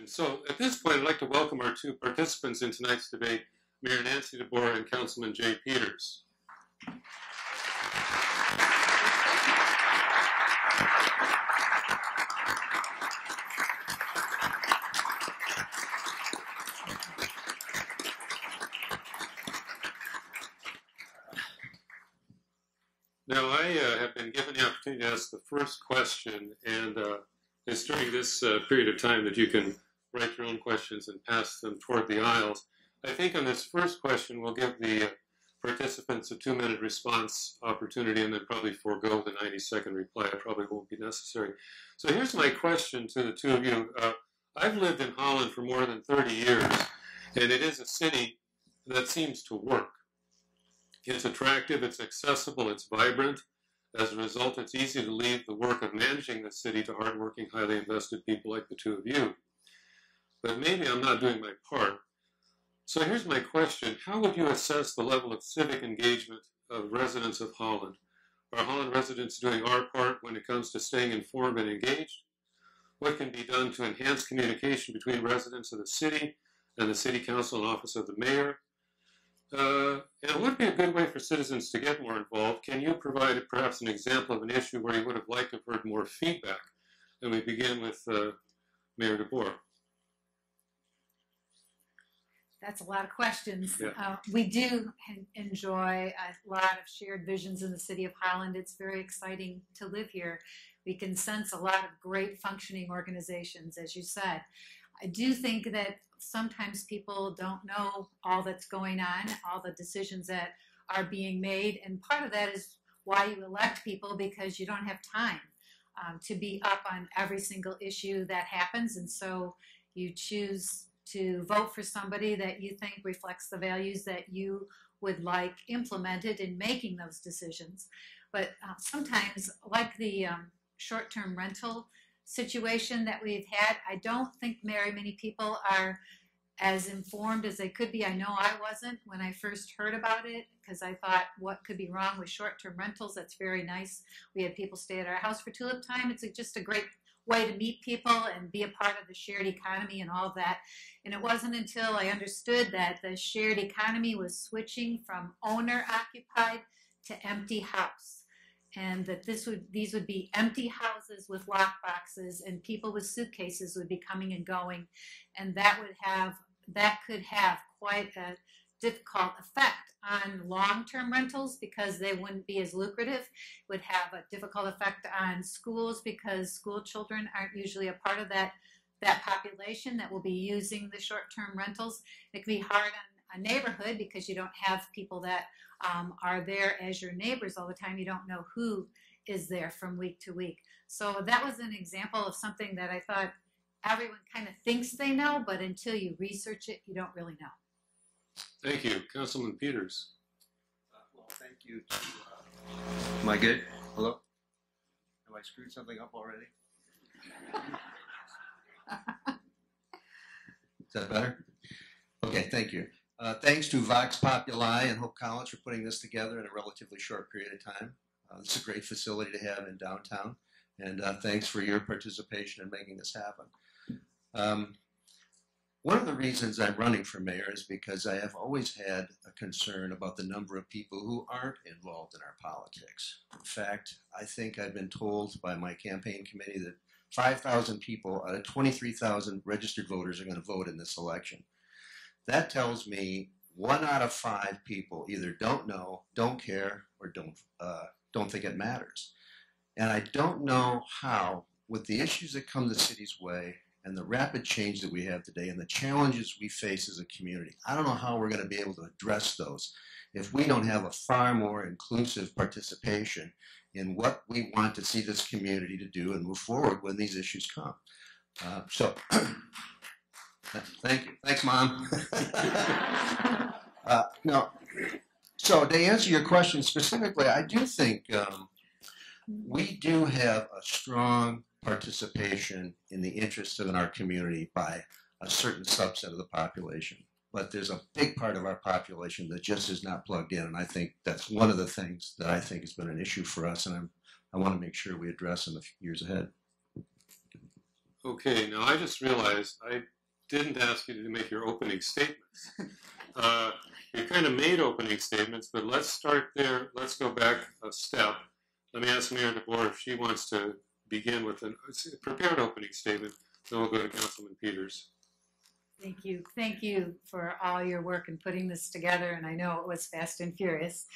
So at this point, I'd like to welcome our two participants in tonight's debate, Mayor Nancy DeBoer and Councilman Jay Peters. Now, I have been given the opportunity to ask the first question, and it's during this period of time that you can write your own questions and pass them toward the aisles. I think on this first question, we'll give the participants a 2-minute response opportunity and then probably forego the 90-second reply. It probably won't be necessary. So here's my question to the two of you. I've lived in Holland for more than 30 years, and it is a city that seems to work. It's attractive, it's accessible, it's vibrant. As a result, it's easy to leave the work of managing the city to hardworking, highly invested people like the two of you. But maybe I'm not doing my part. So here's my question. How would you assess the level of civic engagement of residents of Holland? Are Holland residents doing our part when it comes to staying informed and engaged? What can be done to enhance communication between residents of the city and the City Council and Office of the Mayor? And it would be a good way for citizens to get more involved. Can you provide perhaps an example of an issue where you would have liked to have heard more feedback? And we begin with Mayor DeBoer. That's a lot of questions. Yeah. We do enjoy a lot of shared visions in the city of Holland. It's very exciting to live here. We can sense a lot of great functioning organizations, as you said. I do think that sometimes people don't know all that's going on, all the decisions that are being made, and part of that is why you elect people, because you don't have time to be up on every single issue that happens, and so you choose to vote for somebody that you think reflects the values that you would like implemented in making those decisions. But sometimes, like the short-term rental situation that we've had, I don't think very many people are as informed as they could be. I know I wasn't when I first heard about it, because I thought, what could be wrong with short-term rentals? That's very nice. We had people stay at our house for tulip time. It's just a great way to meet people and be a part of the shared economy and all of that. And it wasn't until I understood that the shared economy was switching from owner-occupied to empty house, and that these would be empty houses with lock boxes, and people with suitcases would be coming and going, and that could have quite a difficult effect on long-term rentals because they wouldn't be as lucrative. It would have a difficult effect on schools because school children aren't usually a part of that population that will be using the short-term rentals. It can be hard on a neighborhood because you don't have people that are there as your neighbors all the time. You don't know who is there from week to week. So that was an example of something that I thought everyone kind of thinks they know, but until you research it, you don't really know. Thank you. Councilman Peters. Well, thank you. Am I good? Hello? Have I screwed something up already? Is that better? Okay, thank you. Thanks to Vox Populi and Hope College for putting this together in a relatively short period of time. It's a great facility to have in downtown, and thanks for your participation in making this happen. One of the reasons I'm running for mayor is because I have always had a concern about the number of people who aren't involved in our politics. In fact, I think I've been told by my campaign committee that 5,000 people out of 23,000 registered voters are going to vote in this election. That tells me 1 out of 5 people either don't know, don't care, or don't think it matters. And I don't know how, with the issues that come the city's way and the rapid change that we have today and the challenges we face as a community, I don't know how we're going to be able to address those if we don't have a far more inclusive participation in what we want to see this community to do and move forward when these issues come. Thank you. Thanks, Mom. So to answer your question specifically, I do think we do have a strong participation in the interests of our community by a certain subset of the population. But there's a big part of our population that just is not plugged in, and I think that's one of the things that I think has been an issue for us, and I want to make sure we address in the years ahead. Okay, now I just realized I didn't ask you to make your opening statements. You kind of made opening statements, but let's start there. Let's go back a step. Let me ask Mayor DeBoer if she wants to begin with a prepared opening statement. Then we'll go to Councilman Peters. Thank you. Thank you for all your work in putting this together. And I know it was fast and furious,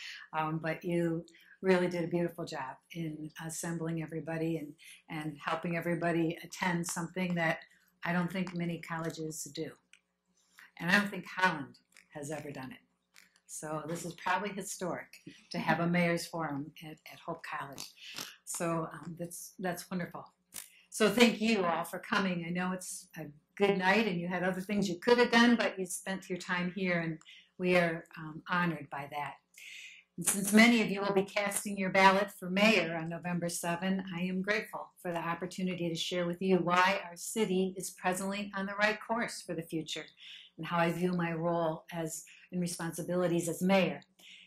but you really did a beautiful job in assembling everybody and helping everybody attend something that I don't think many colleges do. And I don't think Holland has ever done it. So this is probably historic to have a mayor's forum at Hope College. So that's wonderful. So thank you all for coming. I know it's a good night and you had other things you could have done, but you spent your time here and we are honored by that. And since many of you will be casting your ballot for mayor on November 7, I am grateful for the opportunity to share with you why our city is presently on the right course for the future and how I view my role and responsibilities as mayor.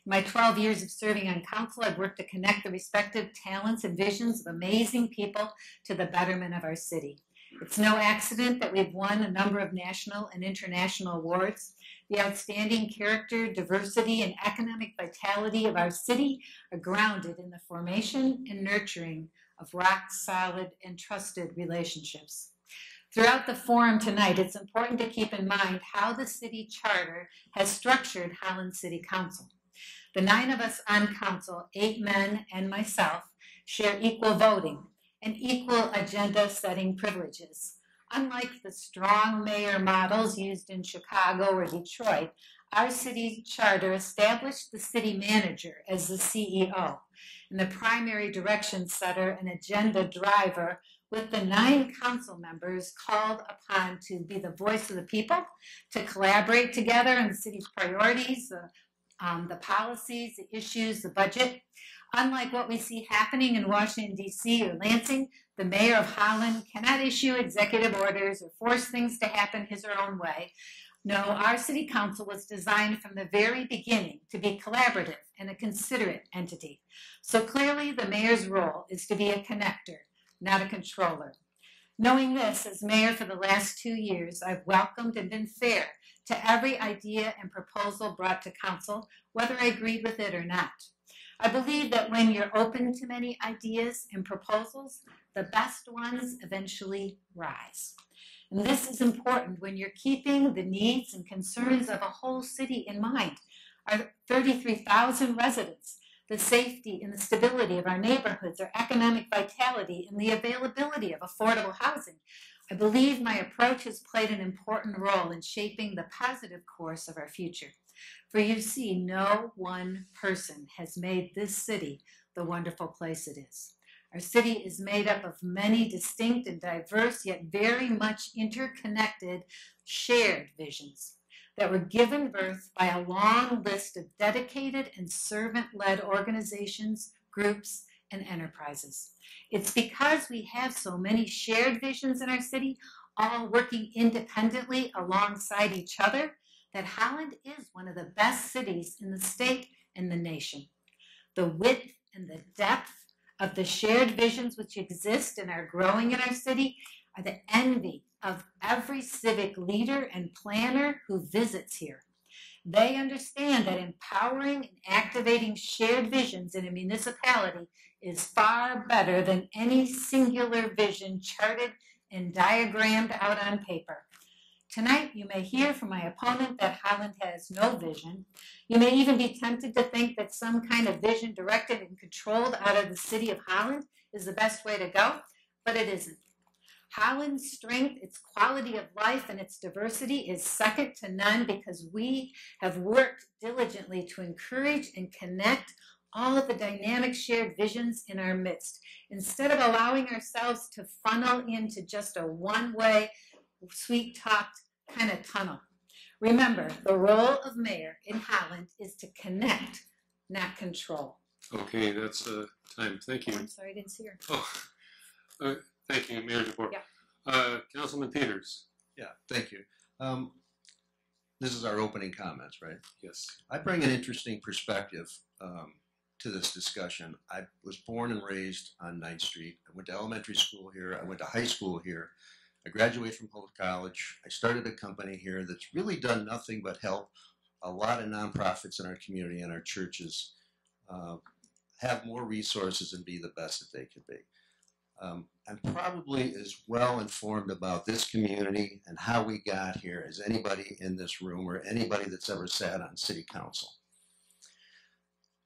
In my 12 years of serving on council, I've worked to connect the respective talents and visions of amazing people to the betterment of our city. It's no accident that we've won a number of national and international awards. The outstanding character, diversity, and economic vitality of our city are grounded in the formation and nurturing of rock-solid and trusted relationships. Throughout the forum tonight, it's important to keep in mind how the city charter has structured Holland City Council. The 9 of us on council, 8 men and myself, share equal voting and equal agenda-setting privileges. Unlike the strong mayor models used in Chicago or Detroit, our city charter established the city manager as the CEO and the primary direction setter and agenda driver, with the 9 council members called upon to be the voice of the people, to collaborate together on the city's priorities, the policies, the issues, the budget. Unlike what we see happening in Washington, D.C. or Lansing, the mayor of Holland cannot issue executive orders or force things to happen his or her own way. No, our city council was designed from the very beginning to be collaborative and a considerate entity. So clearly the mayor's role is to be a connector, not a controller. Knowing this, as mayor for the last 2 years, I've welcomed and been fair to every idea and proposal brought to council, whether I agreed with it or not. I believe that when you're open to many ideas and proposals, the best ones eventually rise. And this is important when you're keeping the needs and concerns of a whole city in mind. Our 33,000 residents, the safety and the stability of our neighborhoods, our economic vitality, and the availability of affordable housing. I believe my approach has played an important role in shaping the positive course of our future. For you see, no one person has made this city the wonderful place it is. Our city is made up of many distinct and diverse, yet very much interconnected, shared visions that were given birth by a long list of dedicated and servant-led organizations, groups, and enterprises. It's because we have so many shared visions in our city, all working independently alongside each other, that Holland is one of the best cities in the state and the nation. The width and the depth of the shared visions which exist and are growing in our city are the envy of every civic leader and planner who visits here. They understand that empowering and activating shared visions in a municipality is far better than any singular vision charted and diagrammed out on paper. Tonight, you may hear from my opponent that Holland has no vision. You may even be tempted to think that some kind of vision directed and controlled out of the city of Holland is the best way to go, but it isn't. Holland's strength, its quality of life, and its diversity is second to none because we have worked diligently to encourage and connect all of the dynamic shared visions in our midst, instead of allowing ourselves to funnel into just a one-way, sweet-talked kind of tunnel. Remember, the role of mayor in Holland is to connect, not control. Okay, that's time. Thank you. I'm sorry, I didn't see her. Oh, thank you, Mayor DeBoer. Yeah. Councilman Peters. Yeah, thank you. This is our opening comments, right? Yes. I bring an interesting perspective to this discussion. I was born and raised on 9th Street. I went to elementary school here. I went to high school here. I graduated from Holland College. I started a company here that's really done nothing but help a lot of nonprofits in our community and our churches have more resources and be the best that they could be. I'm probably as well informed about this community and how we got here as anybody in this room or anybody that's ever sat on city council.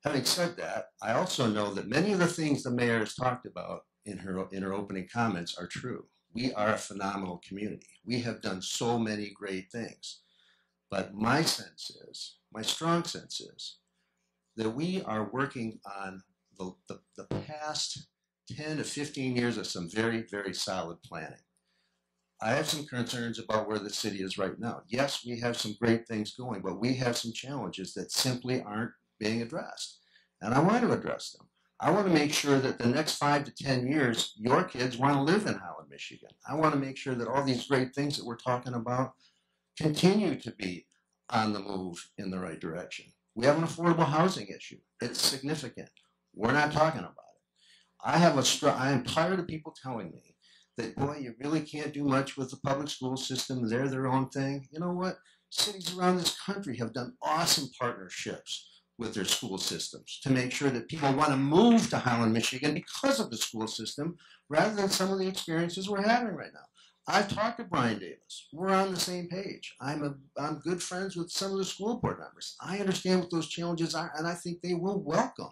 Having said that, I also know that many of the things the mayor has talked about in her opening comments are true. We are a phenomenal community. We have done so many great things. But my sense is, my strong sense is, that we are working on the past 10 to 15 years of some very, very solid planning. I have some concerns about where the city is right now. Yes, we have some great things going, but we have some challenges that simply aren't being addressed. And I want to address them. I want to make sure that the next 5 to 10 years, your kids want to live in Holland, Michigan. I want to make sure that all these great things that we're talking about continue to be on the move in the right direction. We have an affordable housing issue. It's significant. We're not talking about it. I am tired of people telling me that, boy, you really can't do much with the public school system. They're their own thing. You know what? Cities around this country have done awesome partnerships with their school systems to make sure that people want to move to Holland, Michigan because of the school system rather than some of the experiences we're having right now. I've talked to Brian Davis. We're on the same page. I'm good friends with some of the school board members. I understand what those challenges are, and I think they will welcome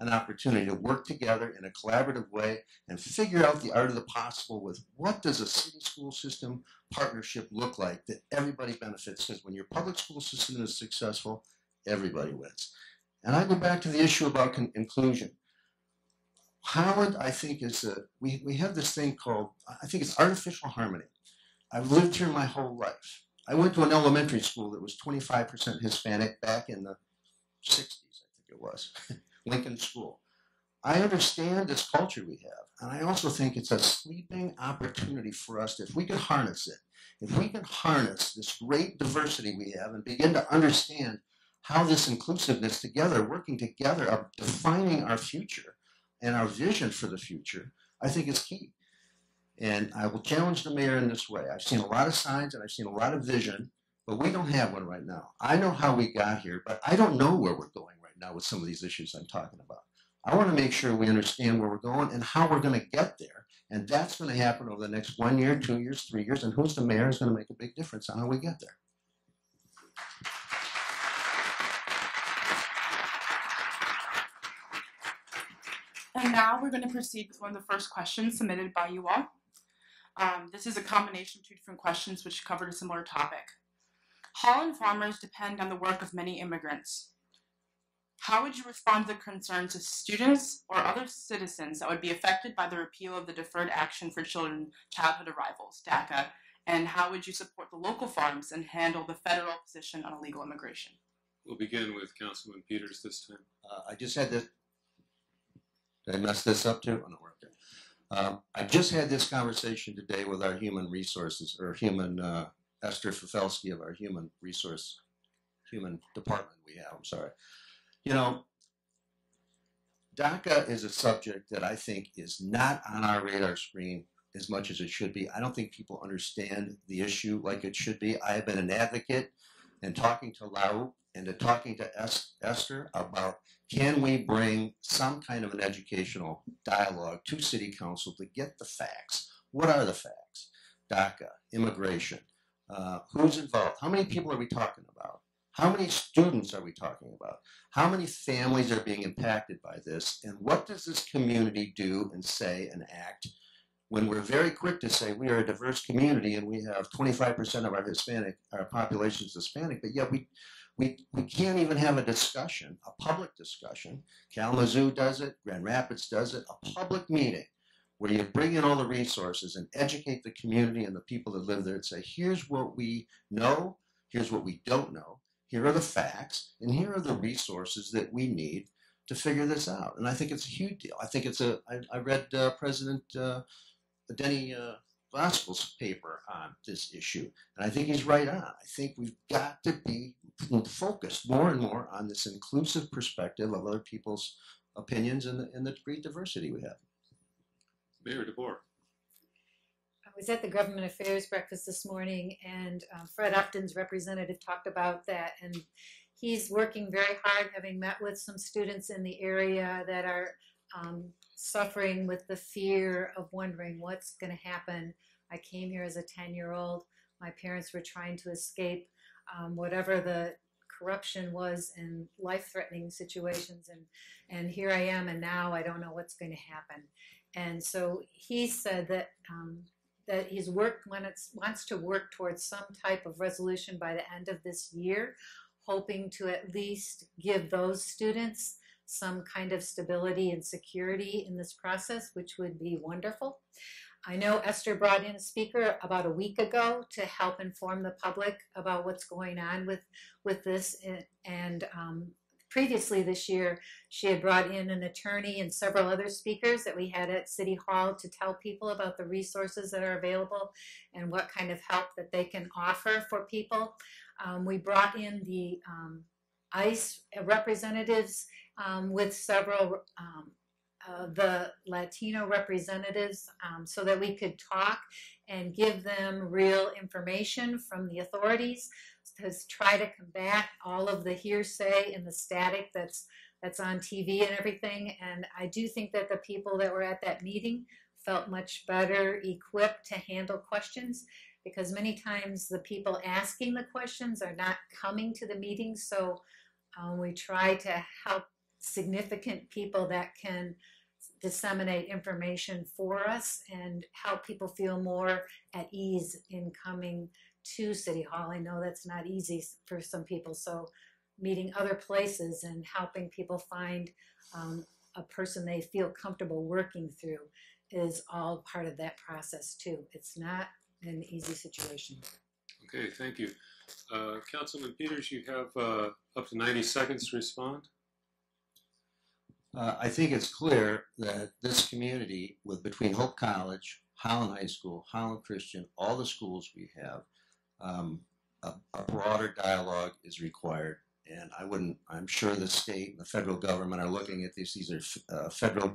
an opportunity to work together in a collaborative way and figure out the art of the possible with what does a city school system partnership look like that everybody benefits, because when your public school system is successful, everybody wins. And I go back to the issue about inclusion. Holland, I think, is we have this thing called, I think it's artificial harmony. I've lived here my whole life. I went to an elementary school that was 25% Hispanic back in the 60s, I think it was. Lincoln School. I understand this culture we have, and I also think it's a sleeping opportunity for us to, if we can harness it, if we can harness this great diversity we have and begin to understand how this inclusiveness together, working together, of defining our future and our vision for the future, I think is key. And I will challenge the mayor in this way. I've seen a lot of signs and I've seen a lot of vision, but we don't have one right now. I know how we got here, but I don't know where we're going right now with some of these issues I'm talking about. I want to make sure we understand where we're going and how we're going to get there. And that's going to happen over the next 1 year, 2 years, 3 years, and who's the mayor is going to make a big difference on how we get there. And now we're going to proceed with one of the first questions submitted by you all. This is a combination of 2 different questions which covered a similar topic. Holland farmers depend on the work of many immigrants. How would you respond to the concerns of students or other citizens that would be affected by the repeal of the Deferred Action for Children Childhood Arrivals, DACA, and how would you support the local farms and handle the federal position on illegal immigration? We'll begin with Councilman Peters this time. I just had this. Did I mess this up too? Oh, no, we're okay. I just had this conversation today with our human resources, or Esther Fafelsky of our human department we have, I'm sorry. You know, DACA is a subject that I think is not on our radar screen as much as it should be. I don't think people understand the issue like it should be. I have been an advocate and talking to Lau and talking to Esther about, can we bring some kind of an educational dialogue to City Council to get the facts? What are the facts? DACA, immigration, who's involved? How many people are we talking about? How many students are we talking about? How many families are being impacted by this? And what does this community do and say and act when we're very quick to say we are a diverse community and we have 25% of our population is Hispanic, but yet we can't even have a discussion, a public discussion. Kalamazoo does it, Grand Rapids does it, a public meeting where you bring in all the resources and educate the community and the people that live there and say, here's what we know, here's what we don't know, here are the facts, and here are the resources that we need to figure this out. And I think it's a huge deal. I think it's I read President Denny Voskel's paper on this issue, and I think he's right on. I think we've got to be focused more and more on this inclusive perspective of other people's opinions and the great diversity we have. Mayor DeBoer. I was at the Government Affairs breakfast this morning, and Fred Upton's representative talked about that, and he's working very hard, having met with some students in the area that are suffering with the fear of wondering what's going to happen. I came here as a 10-year-old. My parents were trying to escape whatever the corruption was in life-threatening situations, and here I am, and now I don't know what's going to happen. And so he said that that he's wants to work towards some type of resolution by the end of this year, hoping to at least give those students some kind of stability and security in this process, which would be wonderful. I know Esther brought in a speaker about a week ago to help inform the public about what's going on with this, and previously this year, she had brought in an attorney and several other speakers that we had at City Hall to tell people about the resources that are available and what kind of help that they can offer for people. We brought in the ICE representatives with several the Latino representatives so that we could talk and give them real information from the authorities to try to combat all of the hearsay and the static that's on TV and everything. And I do think that the people that were at that meeting felt much better equipped to handle questions, because many times the people asking the questions are not coming to the meetings. So we try to help significant people that can disseminate information for us and help people feel more at ease in coming to City Hall. I know that's not easy for some people, so meeting other places and helping people find a person they feel comfortable working through is all part of that process too. It's not an easy situation. Okay, thank you. Councilman Peters, you have up to 90 seconds to respond. I think it's clear that this community, between Hope College, Holland High School, Holland Christian, all the schools we have, a broader dialogue is required. And I'm sure the state and the federal government are looking at this. These are federal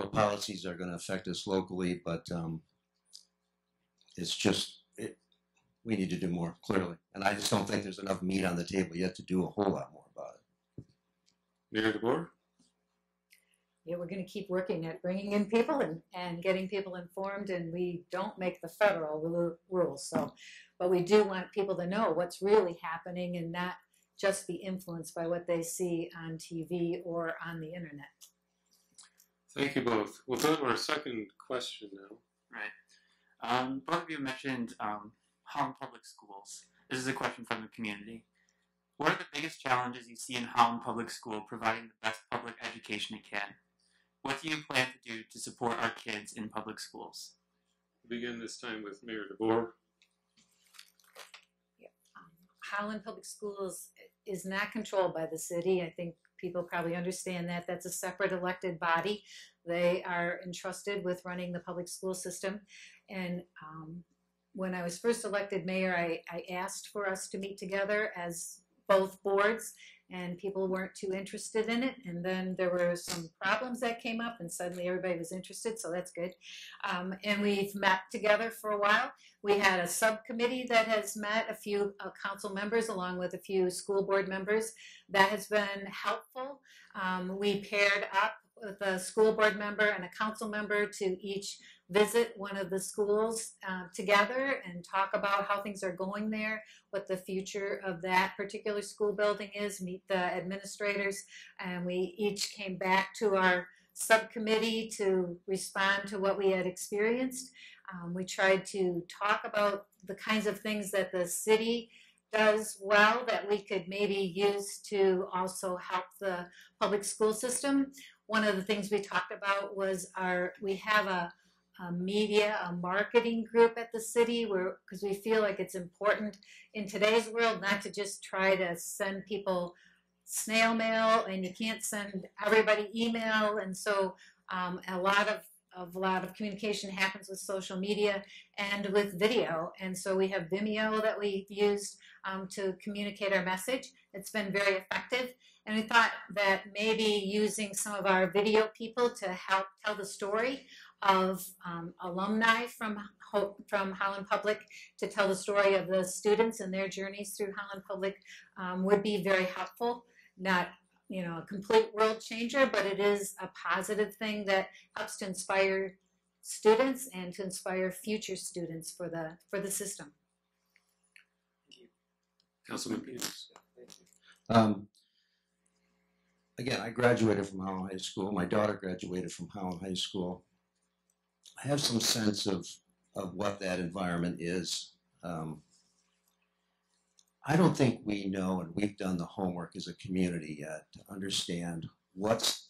policies are going to affect us locally, but it's just, we need to do more, clearly. And I just don't think there's enough meat on the table yet to do a whole lot more about it. Mayor DeBoer? Yeah, we're going to keep working at bringing in people and getting people informed, and we don't make the federal rules. So, but we do want people to know what's really happening and not just be influenced by what they see on TV or on the internet. Thank you both. We'll go to our second question now. Right. Both of you mentioned Holland Public Schools. This is a question from the community. What are the biggest challenges you see in Holland Public School providing the best public education it can? What do you plan to do to support our kids in public schools? We'll begin this time with Mayor DeBoer. Holland Public Schools is not controlled by the city. I think people probably understand that. That's a separate elected body. They are entrusted with running the public school system. And when I was first elected mayor, I asked for us to meet together as both boards, and people weren't too interested in it. And then there were some problems that came up, and suddenly everybody was interested, so that's good. And we've met together for a while. We had a subcommittee that has met, a few council members along with a few school board members. That has been helpful. We paired up with a school board member and a council member to each visit one of the schools together and talk about how things are going there, what the future of that particular school building is, meet the administrators, and we each came back to our subcommittee to respond to what we had experienced. We tried to talk about the kinds of things that the city does well that we could maybe use to also help the public school system. One of the things we talked about was we have a marketing group at the city, because we feel like it's important in today's world not to just try to send people snail mail, and you can't send everybody email, and so a lot of communication happens with social media and with video, and so we have Vimeo that we've used to communicate our message. It's been very effective, and we thought that maybe using some of our video people to help tell the story of alumni from Holland Public to tell the story of the students and their journeys through Holland Public would be very helpful. Not, you know, a complete world changer, but it is a positive thing that helps to inspire students and to inspire future students for the system. Councilman Peters. Again, I graduated from Holland High School. My daughter graduated from Holland High School. I have some sense of what that environment is. I don't think we know, and we've done the homework as a community yet to understand what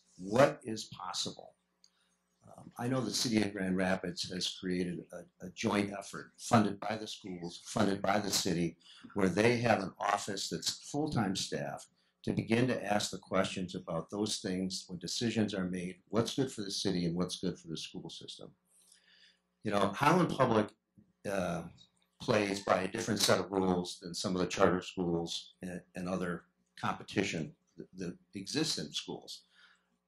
is possible. I know the city of Grand Rapids has created a joint effort funded by the schools, funded by the city, where they have an office that's full-time staff to begin to ask the questions about those things when decisions are made, what's good for the city and what's good for the school system. You know, Holland Public plays by a different set of rules than some of the charter schools and other competition that exists in schools.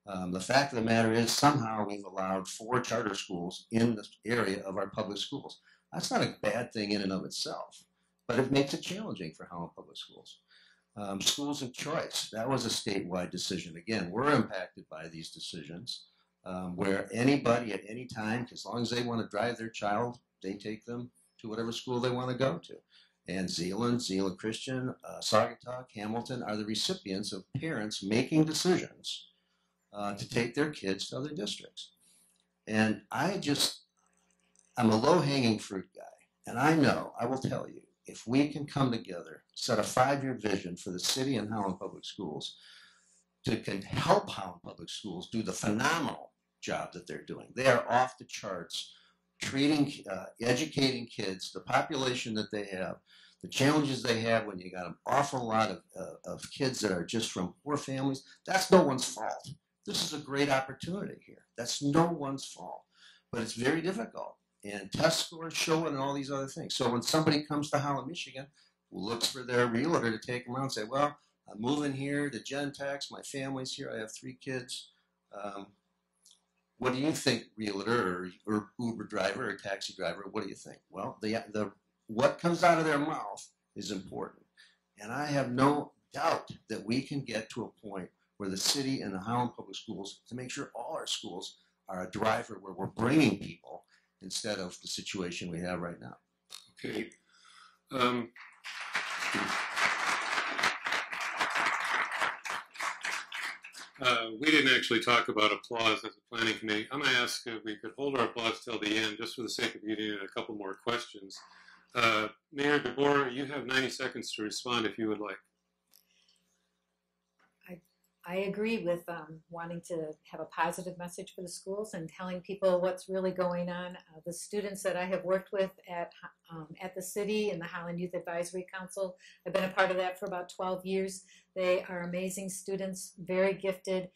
The fact of the matter is somehow we've allowed 4 charter schools in the area of our public schools. That's not a bad thing in and of itself, but it makes it challenging for Holland Public Schools. Schools of choice, that was a statewide decision. Again, we're impacted by these decisions where anybody at any time, as long as they want to drive their child, they take them to whatever school they want to go to. And Zeeland Christian, Saugatuck, Hamilton are the recipients of parents making decisions to take their kids to other districts. And I'm a low-hanging fruit guy. And I know, I will tell you, if we can come together, set a 5-year vision for the city and Holland Public Schools can help Holland Public Schools do the phenomenal job that they're doing. They are off the charts, educating kids, the population that they have, the challenges they have when you got an awful lot of kids that are just from poor families. That's no one's fault. This is a great opportunity here. That's no one's fault, but it's very difficult. And test scores show it and all these other things. So when somebody comes to Holland, Michigan, looks for their realtor to take them around and say, well, I'm moving here to Gentex, my family's here, I have 3 kids. What do you think, realtor or Uber driver or taxi driver, what do you think? Well, what comes out of their mouth is important. And I have no doubt that we can get to a point where the city and the Holland Public Schools, to make sure all our schools are a driver where we're bringing people instead of the situation we have right now. Okay. We didn't actually talk about applause as a planning committee. I'm going to ask if we could hold our applause till the end, just for the sake of getting a couple more questions. Mayor DeBoer, you have 90 seconds to respond if you would like. I agree with wanting to have a positive message for the schools and telling people what's really going on. The students that I have worked with at the city and the Holland Youth Advisory Council, I've been a part of that for about 12 years. They are amazing students, very gifted,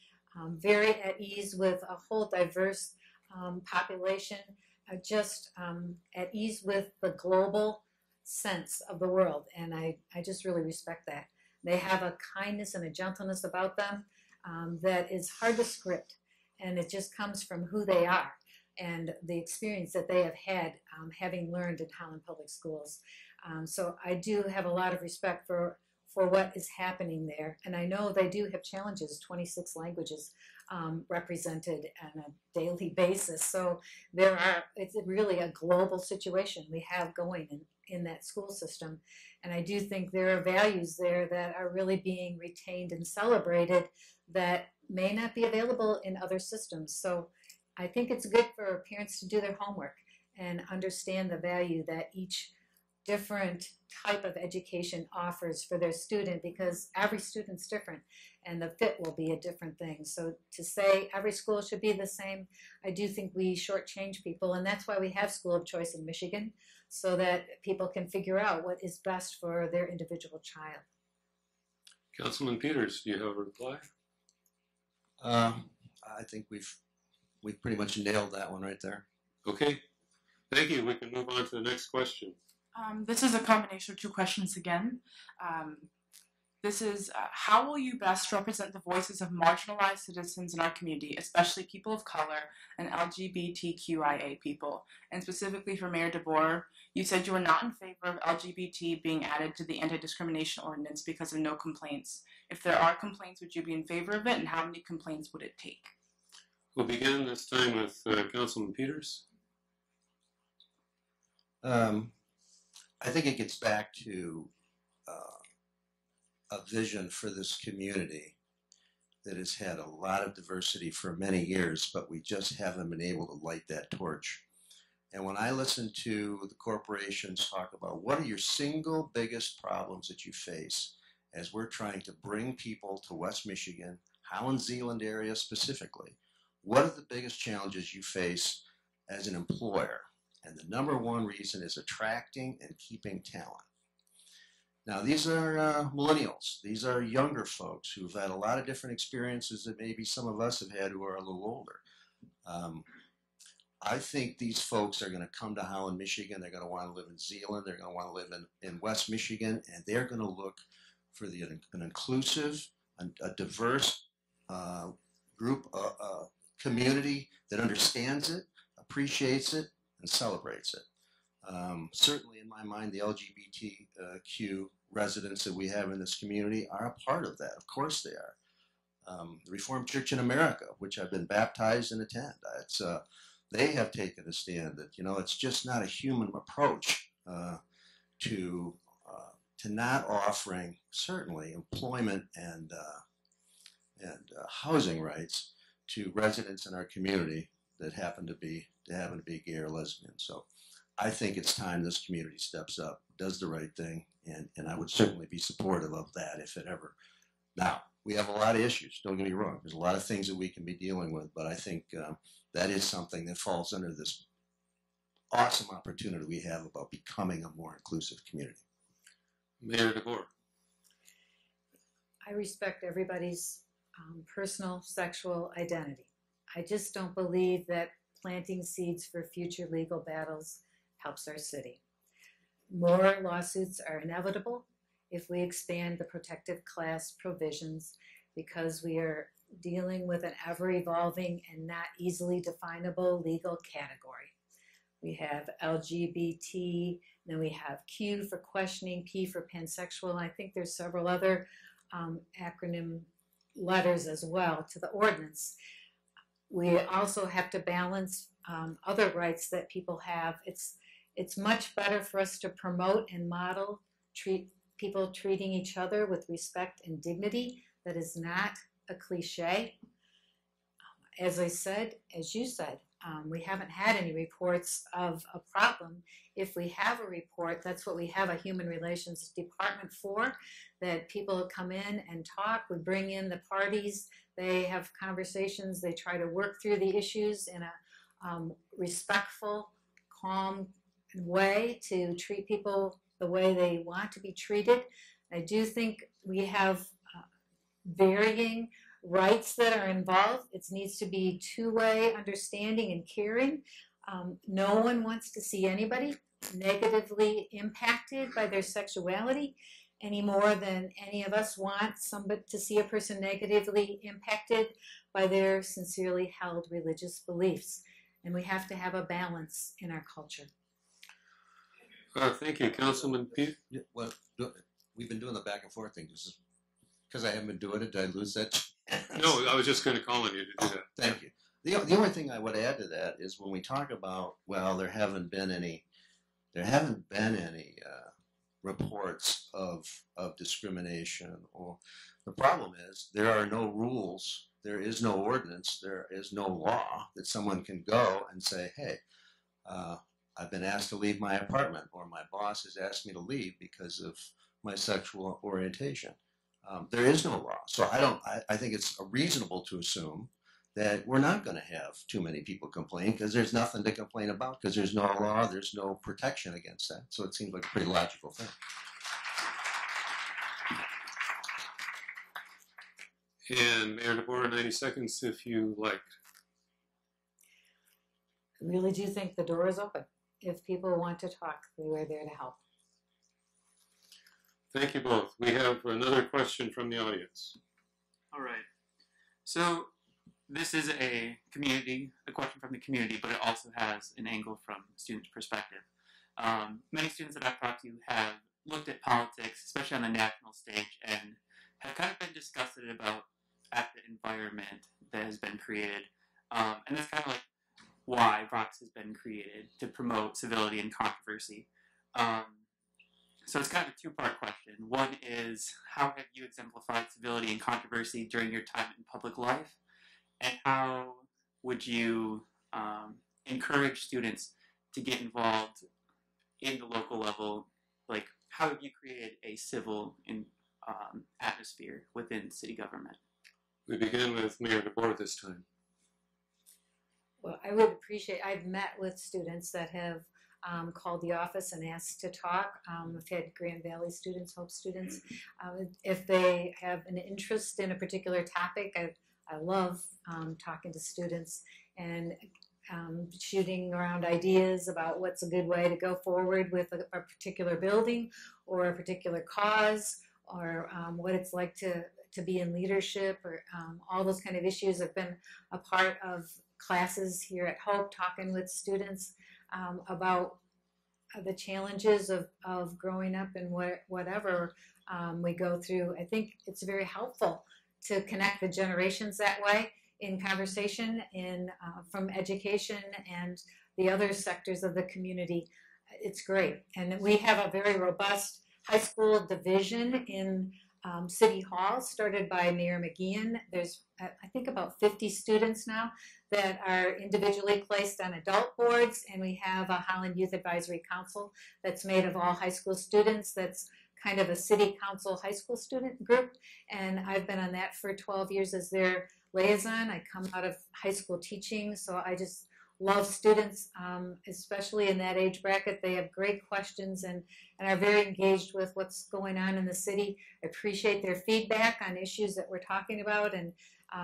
very at ease with a whole diverse population, just at ease with the global sense of the world. And I just really respect that. They have a kindness and a gentleness about them that is hard to script, and it just comes from who they are and the experience that they have had having learned in Holland Public Schools. So I do have a lot of respect for what is happening there, and I know they do have challenges, 26 languages represented on a daily basis. So it's really a global situation we have going in that school system. And I do think there are values there that are really being retained and celebrated that may not be available in other systems. So I think it's good for parents to do their homework and understand the value that each different type of education offers for their student, because every student's different and the fit will be a different thing. So to say every school should be the same, I do think we shortchange people, and that's why we have school of choice in Michigan, so that people can figure out what is best for their individual child. Councilman Peters, do you have a reply? I think we've pretty much nailed that one right there. Okay, thank you. We can move on to the next question. This is a combination of 2 questions again. This is how will you best represent the voices of marginalized citizens in our community, especially people of color and LGBTQIA people? And specifically for Mayor DeBoer, you said you were not in favor of LGBT being added to the anti-discrimination ordinance because of no complaints. If there are complaints, would you be in favor of it, and how many complaints would it take? We'll begin this time with Councilman Peters. I think it gets back to a vision for this community that has had a lot of diversity for many years, but we just haven't been able to light that torch. And when I listen to the corporations talk about what are your single biggest problems that you face as we're trying to bring people to West Michigan, Holland Zeeland area specifically, what are the biggest challenges you face as an employer? And the number one reason is attracting and keeping talent. Now, these are millennials. These are younger folks who've had a lot of different experiences that maybe some of us have had who are a little older. I think these folks are going to come to Holland, Michigan. They're going to want to live in Zeeland. They're going to want to live in West Michigan. And they're going to look for an inclusive, a diverse group, community that understands it, appreciates it, and celebrates it. Certainly in my mind, the LGBTQ residents that we have in this community are a part of that. Of course they are. The Reformed Church in America, which I've been baptized and attend, they have taken a stand that, it's just not a human approach to not offering certainly employment and housing rights to residents in our community that happen to be gay or lesbian. So I think it's time this community steps up, does the right thing, and I would certainly be supportive of that if it ever. Now, we have a lot of issues, don't get me wrong. There's a lot of things that we can be dealing with, but I think that is something that falls under this awesome opportunity we have about becoming a more inclusive community. Mayor DeBoer. I respect everybody's personal sexual identity. I just don't believe that planting seeds for future legal battles helps our city. More lawsuits are inevitable if we expand the protective class provisions because we are dealing with an ever-evolving and not easily definable legal category. We have LGBT, then we have Q for questioning, P for pansexual, and I think there's several other acronym letters as well to the ordinance. We also have to balance other rights that people have. It's much better for us to promote and model people treating each other with respect and dignity. That is not a cliche. As I said, as you said, we haven't had any reports of a problem. If we have a report, that's what we have a human relations department for, that people come in and talk. We bring in the parties. They have conversations. They try to work through the issues in a respectful, calm way to treat people the way they want to be treated. I do think we have varying rights that are involved. It needs to be two-way understanding and caring. No one wants to see anybody negatively impacted by their sexuality any more than any of us want somebody to see a person negatively impacted by their sincerely held religious beliefs. And we have to have a balance in our culture. Thank you, Councilman Pete. Well, we've been doing the back and forth thing. Because I haven't been doing it, did I lose that? No, I was just going to call on you to do that. Thank you. The only thing I would add to that is when we talk about, well, there haven't been any reports of discrimination. Or the problem is there are no rules, there is no ordinance, there is no law that someone can go and say, hey, I've been asked to leave my apartment, or my boss has asked me to leave because of my sexual orientation. There is no law. So I think it's reasonable to assume that we're not going to have too many people complain because there's nothing to complain about because there's no law, there's no protection against that. So it seems like a pretty logical thing. And Mayor DeBoer, 90 seconds if you like. I really do think the door is open. If people want to talk, we are there to help. Thank you both. We have another question from the audience. All right. So this is a question from the community, but it also has an angle from a student's perspective. Many students that I've talked to have looked at politics, especially on the national stage, and have kind of been disgusted about at the environment that has been created. And that's kind of like why Vox has been created, to promote civility and controversy. So it's kind of a two-part question. One is, how have you exemplified civility and controversy during your time in public life? And how would you encourage students to get involved in the local level? Like, how have you created a civil atmosphere within city government? We begin with Mayor DeBoer this time. Well, I would appreciate, I've met with students that have called the office and asked to talk. I've had Grand Valley students, Hope students. If they have an interest in a particular topic, I love talking to students and shooting around ideas about what's a good way to go forward with a particular building or a particular cause, or what it's like to be in leadership, or all those kind of issues. I've been a part of classes here at Hope talking with students about the challenges of growing up and whatever we go through. I think it's very helpful to connect the generations that way in conversation, from education and the other sectors of the community. It's great. And we have a very robust high school division in City Hall, started by Mayor McGeehan. There's, I think, about 50 students now that are individually placed on adult boards, and we have a Holland Youth Advisory Council that's made of all high school students. That's kind of a city council high school student group, and I've been on that for 12 years as their liaison. I come out of high school teaching, so I just love students, especially in that age bracket. They have great questions and are very engaged with what's going on in the city. I appreciate their feedback on issues that we're talking about, and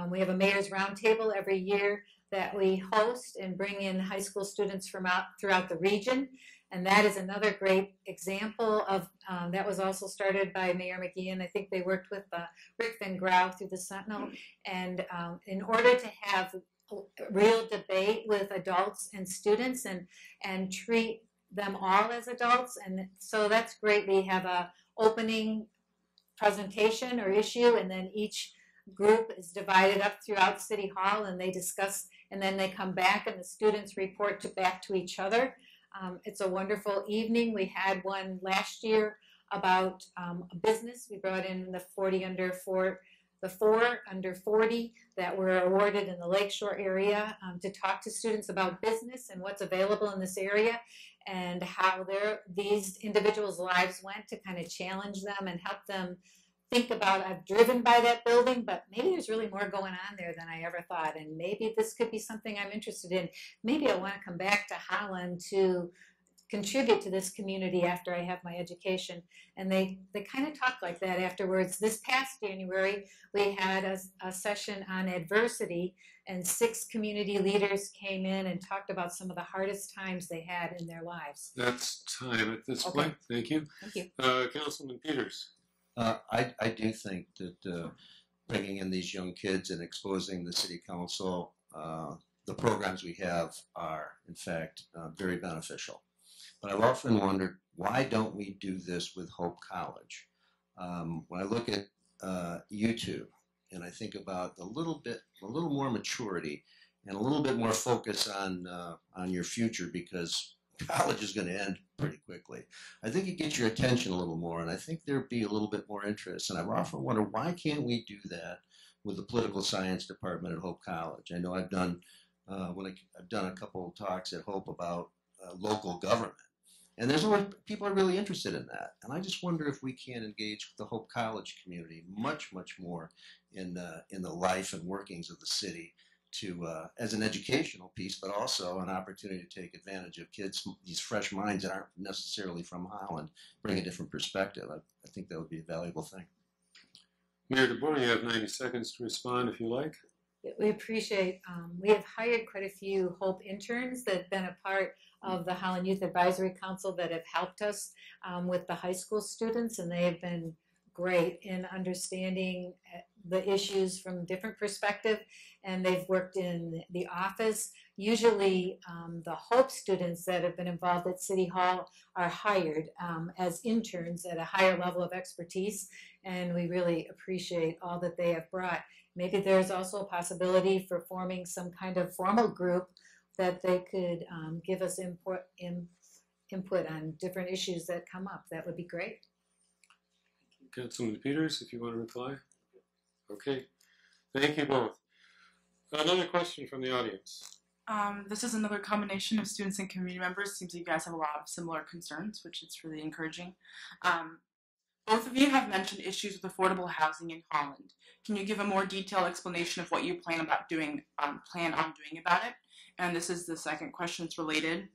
we have a mayor's roundtable every year that we host and bring in high school students from throughout the region. And that is another great example of, that was also started by Mayor McGeehan. I think they worked with Rick Van Grau through the Sentinel. And in order to have real debate with adults and students and treat them all as adults. And so that's great. We have a opening presentation or issue, and then each group is divided up throughout City Hall, and they discuss, and then they come back and the students report back to each other. It's a wonderful evening. We had one last year about a business. We brought in the 4 under 40 that were awarded in the Lakeshore area to talk to students about business and what's available in this area, and how these individuals' lives went, to kind of challenge them and help them think about, I've driven by that building, but maybe there's really more going on there than I ever thought, and maybe this could be something I'm interested in. Maybe I want to come back to Holland to contribute to this community after I have my education. And they kind of talk like that afterwards. This past January, we had a session on adversity, and 6 community leaders came in and talked about some of the hardest times they had in their lives. That's time at this point. Thank you. Thank you. Councilman Peters. I do think that bringing in these young kids and exposing the city council, the programs we have are, in fact, very beneficial. But I've often wondered, why don't we do this with Hope College? When I look at you two, and I think about a little more maturity and a little bit more focus on your future, because college is going to end pretty quickly. I think it gets your attention a little more, and I think there'd be a little bit more interest. And I've often wondered, why can't we do that with the political science department at Hope College? I know I've done I've done a couple of talks at Hope about local government, and there's always people are really interested in that. And I just wonder if we can engage with the Hope College community much more in the life and workings of the city, to as an educational piece, but also an opportunity to take advantage of kids, these fresh minds that aren't necessarily from Holland, bring a different perspective. I think that would be a valuable thing. Mayor DeBoer, you have 90 seconds to respond if you like. We appreciate, we have hired quite a few HOPE interns that have been a part of the Holland Youth Advisory Council that have helped us with the high school students, and they have been great in understanding the issues from different perspective, and they've worked in the office. Usually the HOPE students that have been involved at City Hall are hired as interns at a higher level of expertise, and we really appreciate all that they have brought. Maybe there's also a possibility for forming some kind of formal group that they could give us input on different issues that come up. That would be great. Councilman Peters, if you want to reply. Okay, thank you both. Another question from the audience. This is another combination of students and community members. Seems like you guys have a lot of similar concerns, which is really encouraging. Both of you have mentioned issues with affordable housing in Holland. Can you give a more detailed explanation of what you plan on doing about it? And this is the second question that's related.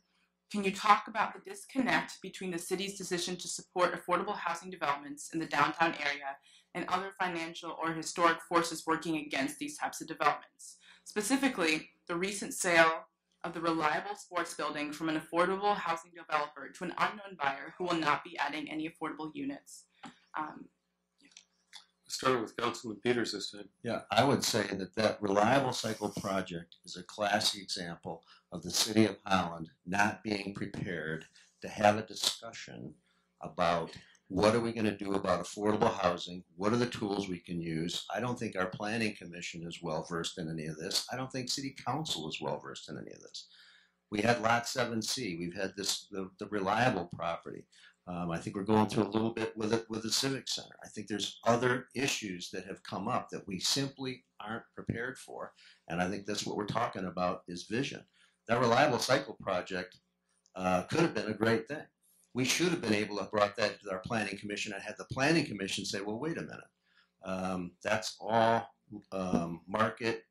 Can you talk about the disconnect between the city's decision to support affordable housing developments in the downtown area and other financial or historic forces working against these types of developments? Specifically, the recent sale of the Reliable Sports Building from an affordable housing developer to an unknown buyer who will not be adding any affordable units. Starting with Councilman Peters this time. Yeah, I would say that Reliable Cycle project is a classic example of the city of Holland not being prepared to have a discussion about what are we going to do about affordable housing, what are the tools we can use. I don't think our planning commission is well versed in any of this. I don't think city council is well versed in any of this. We had Lot 7C, we've had the Reliable property. I think we're going through a little bit with the Civic Center. I think there's other issues that have come up that we simply aren't prepared for. And I think that's what we're talking about is vision. That Reliable Cycle project could have been a great thing. We should have been able to have brought that to our planning commission and had the planning commission say, well, wait a minute. That's all market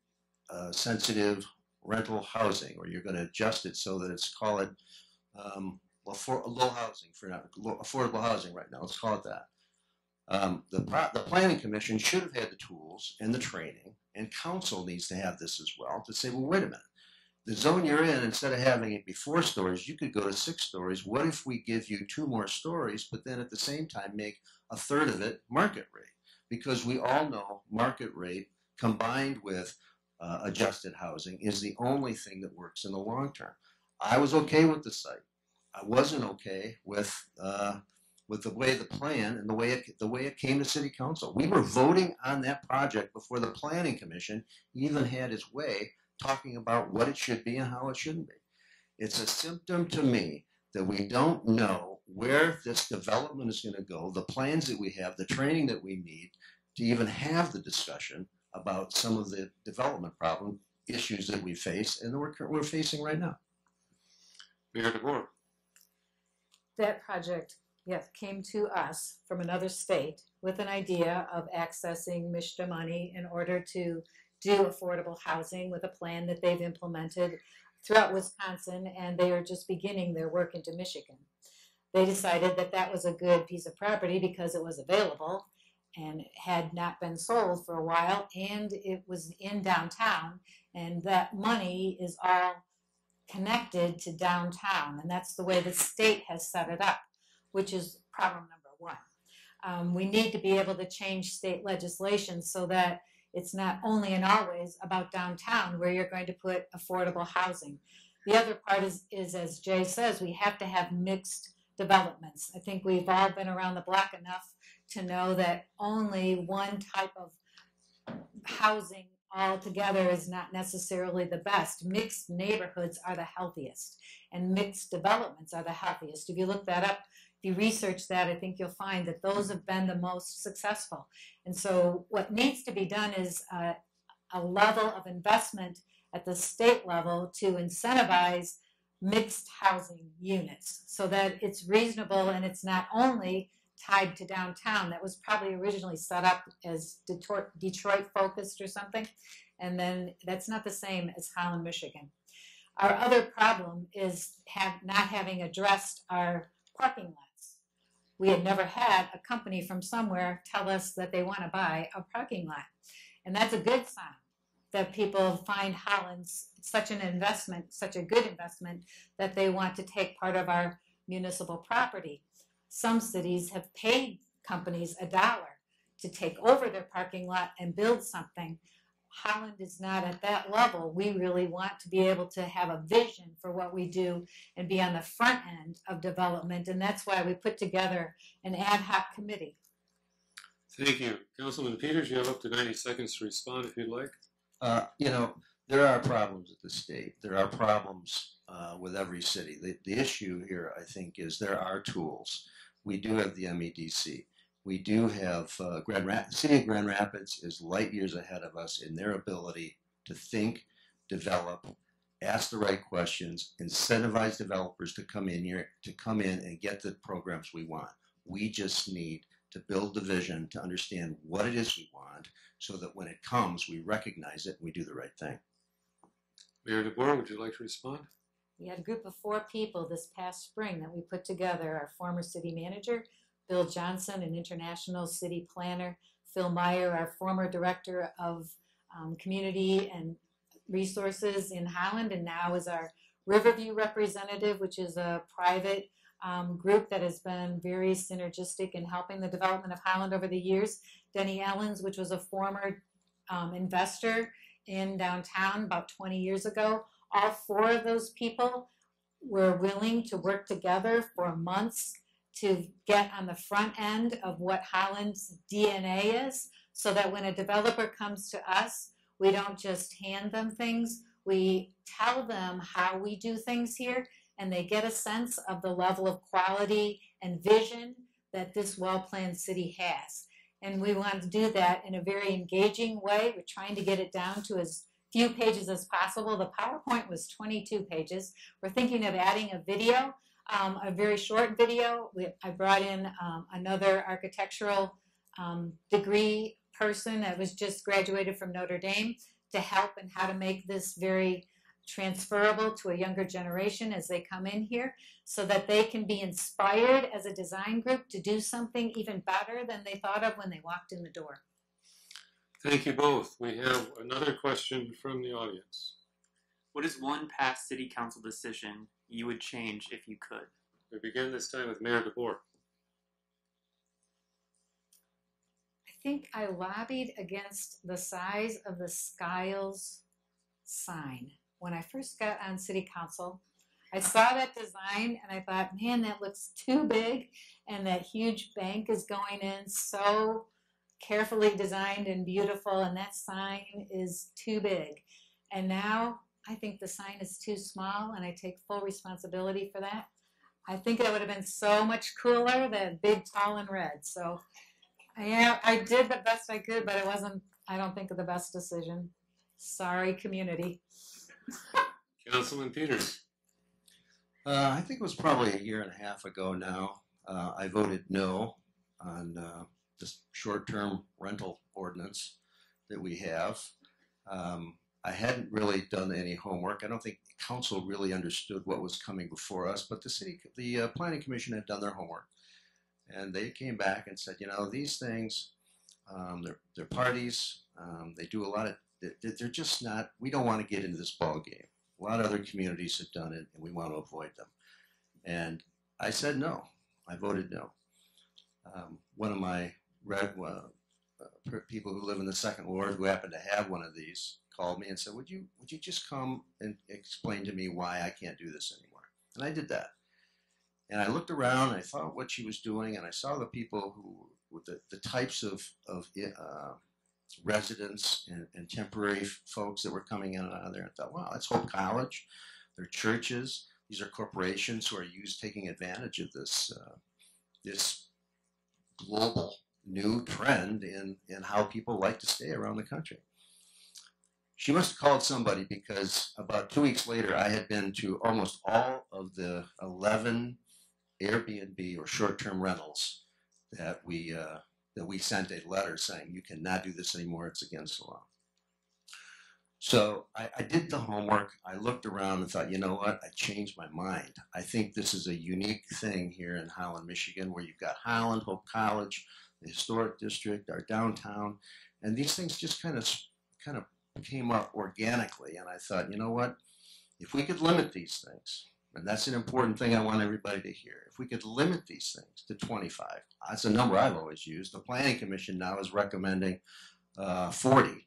sensitive rental housing, or you're going to adjust it so that it's call it for low housing, for not affordable housing right now. Let's call it that. The planning commission should have had the tools and the training, and council needs to have this as well to say, well, wait a minute. The zone you're in, instead of having it be 4 stories, you could go to 6 stories. What if we give you 2 more stories, but then at the same time make a third of it market rate? Because we all know market rate combined with adjusted housing is the only thing that works in the long term. I was okay with the site. I wasn't okay with the way the plan and the way it came to city council. We were voting on that project before the planning commission even had its way talking about what it should be and how it shouldn't be. It's a symptom to me that we don't know where this development is going to go, the plans that we have, the training that we need to even have the discussion about some of the development problem issues that we face and that we're facing right now. Mayor DeBoer. That project, yes, came to us from another state with an idea of accessing MSHDA money in order to do affordable housing with a plan that they've implemented throughout Wisconsin, and they are just beginning their work into Michigan. They decided that that was a good piece of property because it was available and had not been sold for a while, and it was in downtown, and that money is all connected to downtown, and that's the way the state has set it up, which is problem number one. We need to be able to change state legislation so that it's not only and always about downtown where you're going to put affordable housing. The other part is as Jay says, we have to have mixed developments. I think we've all been around the block enough to know that only one type of housing altogether is not necessarily the best. Mixed neighborhoods are the healthiest, and mixed developments are the healthiest. If you look that up, if you research that, I think you'll find that those have been the most successful. And so what needs to be done is a level of investment at the state level to incentivize mixed housing units so that it's reasonable and it's not only tied to downtown. That was probably originally set up as Detroit focused or something, and then that's not the same as Holland, Michigan. Our other problem is not having addressed our parking lots. We had never had a company from somewhere tell us that they want to buy a parking lot, and that's a good sign. that people find Holland's such an investment, such a good investment, that they want to take part of our municipal property. Some cities have paid companies $1 to take over their parking lot and build something. Holland is not at that level. We really want to be able to have a vision for what we do and be on the front end of development, and that's why we put together an ad hoc committee. Thank you. Councilman Peters, you have up to 90 seconds to respond if you'd like. You know, there are problems at the state. There are problems with every city. The issue here, I think, is there are tools. We do have the MEDC. We do have City of Grand Rapids is light years ahead of us in their ability to think, develop, ask the right questions, incentivize developers to come in here, to come in and get the programs we want. We just need to build the vision, to understand what it is we want, so that when it comes, we recognize it and we do the right thing. Mayor DeBoer, would you like to respond? We had a group of 4 people this past spring that we put together: our former city manager, Bill Johnson, an international city planner, Phil Meyer, our former director of community and resources in Holland, and now is our Riverview representative, which is a private group that has been very synergistic in helping the development of Holland over the years. Denny Ellens, which was a former investor in downtown about 20 years ago. All 4 of those people were willing to work together for months to get on the front end of what Holland's DNA is, so that when a developer comes to us, we don't just hand them things, we tell them how we do things here, and they get a sense of the level of quality and vision that this well-planned city has. And we want to do that in a very engaging way. We're trying to get it down to as few pages as possible. The PowerPoint was 22 pages. We're thinking of adding a video, a very short video. I brought in another architectural degree person that was just graduated from Notre Dame to help in how to make this very transferable to a younger generation as they come in here, so that they can be inspired as a design group to do something even better than they thought of when they walked in the door. Thank you both. We have another question from the audience. What is one past city council decision you would change if you could? We begin this time with Mayor DeBoer. I think I lobbied against the size of the Skiles sign. When I first got on city council, I saw that design and I thought, man, that looks too big, and that huge bank is going in so carefully designed and beautiful, and that sign is too big. And now I think the sign is too small, and I take full responsibility for that. I think it would have been so much cooler, that big, tall, and red. So yeah, I did the best I could, but it wasn't, I don't think, the best decision. Sorry, community. Councilman Peters. I think it was probably a year and a half ago now. I voted no on this short-term rental ordinance that we have. I hadn't really done any homework. I don't think council really understood what was coming before us, but the planning commission had done their homework, and they came back and said, you know, these things, they're parties. They do a lot of. They're just not. We don't want to get into this ball game. A lot of other communities have done it, and we want to avoid them. And I said no. I voted no. One of my people who live in the second ward, who happened to have one of these, called me and said, "Would you just come and explain to me why I can't do this anymore?" And I did that. And I looked around, and I thought what she was doing, and I saw the people who, with the types of residents and temporary folks that were coming in and out of there. I thought, wow, that's Hope College. They're churches. These are corporations who are taking advantage of this this global new trend in how people like to stay around the country. She must have called somebody, because about 2 weeks later, I had been to almost all of the 11 Airbnb or short-term rentals that we sent a letter saying, you cannot do this anymore, it's against the law. So I did the homework. I looked around and thought, you know what, I changed my mind. I think this is a unique thing here in Holland, Michigan, where you've got Holland, Hope College, the historic district, our downtown, and these things just kind of came up organically, and I thought, you know what? If we could limit these things, and that's an important thing I want everybody to hear, if we could limit these things to 25, that's a number I've always used. The Planning Commission now is recommending 40.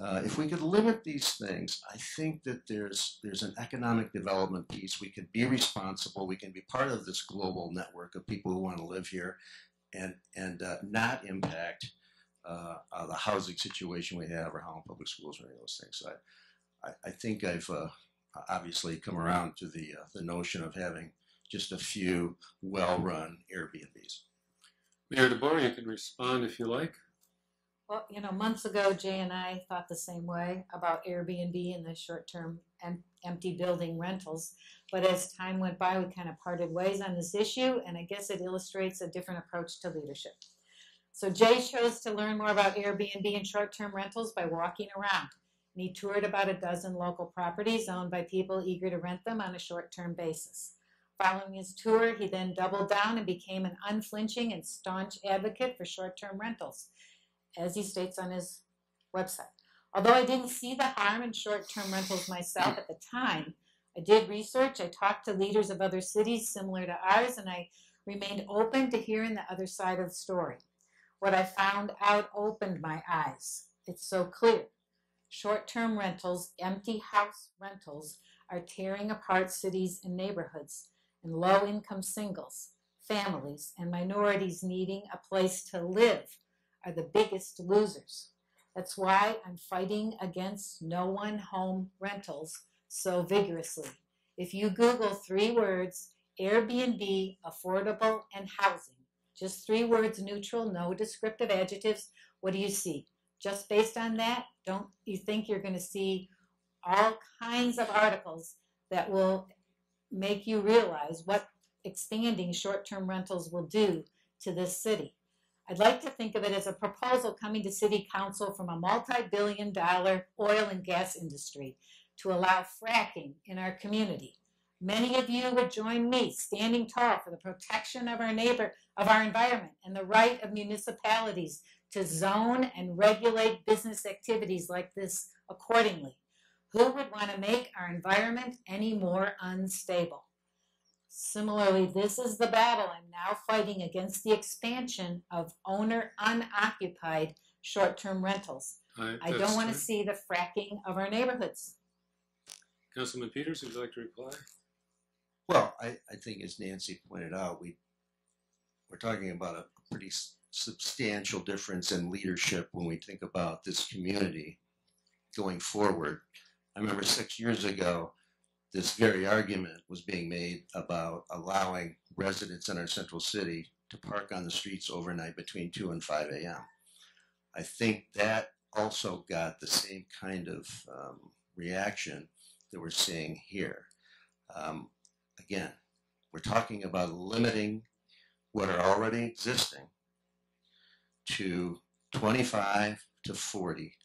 If we could limit these things, I think that there's an economic development piece. We can be responsible. We can be part of this global network of people who want to live here, and not impact the housing situation we have, or Holland Public Schools, or any of those things. So I think I've obviously come around to the notion of having just a few well-run Airbnbs. Mayor DeBoer, you can respond if you like. Well, you know, months ago, Jay and I thought the same way about Airbnb and the short-term empty building rentals. But as time went by, we kind of parted ways on this issue, and I guess it illustrates a different approach to leadership. So Jay chose to learn more about Airbnb and short-term rentals by walking around. And he toured about a dozen local properties owned by people eager to rent them on a short-term basis. Following his tour, he then doubled down and became an unflinching and staunch advocate for short-term rentals, as he states on his website. Although I didn't see the harm in short-term rentals myself at the time, I did research, I talked to leaders of other cities similar to ours, and I remained open to hearing the other side of the story. What I found out opened my eyes. It's so clear. Short-term rentals, empty house rentals, are tearing apart cities and neighborhoods, and low-income singles, families, and minorities needing a place to live are the biggest losers. That's why I'm fighting against no-one home rentals so vigorously. If you Google 3 words, Airbnb, affordable, and housing, just 3 words neutral, no descriptive adjectives, what do you see? Just based on that, don't you think you're going to see all kinds of articles that will make you realize what expanding short-term rentals will do to this city? I'd like to think of it as a proposal coming to City Council from a multi-billion-dollar oil and gas industry to allow fracking in our community. Many of you would join me standing tall for the protection of our environment, and the right of municipalities to zone and regulate business activities like this accordingly. Who would want to make our environment any more unstable? Similarly, this is the battle I'm now fighting against the expansion of owner-unoccupied short-term rentals. I don't want to see the fracking of our neighborhoods. Councilman Peters, would you like to reply? Well, I think as Nancy pointed out, we're talking about a pretty substantial difference in leadership when we think about this community going forward. I remember 6 years ago, this very argument was being made about allowing residents in our central city to park on the streets overnight between 2 and 5 a.m. I think that also got the same kind of reaction that we're seeing here. Again, we're talking about limiting what are already existing to 25 to 40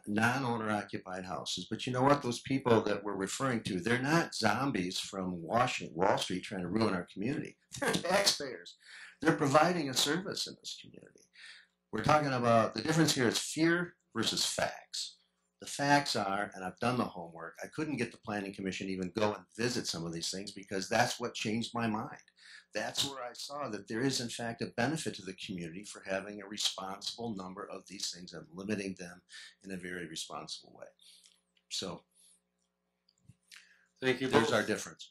non-owner occupied houses. But you know what? Those people that we're referring to, they're not zombies from Wall Street trying to ruin our community. They're taxpayers. They're providing a service in this community. We're talking about, the difference here is fear versus facts. The facts are, and I've done the homework, I couldn't get the Planning Commission even go and visit some of these things because that's what changed my mind. That's where I saw that there is in fact a benefit to the community for having a responsible number of these things and limiting them in a very responsible way. So, thank you. There's our difference.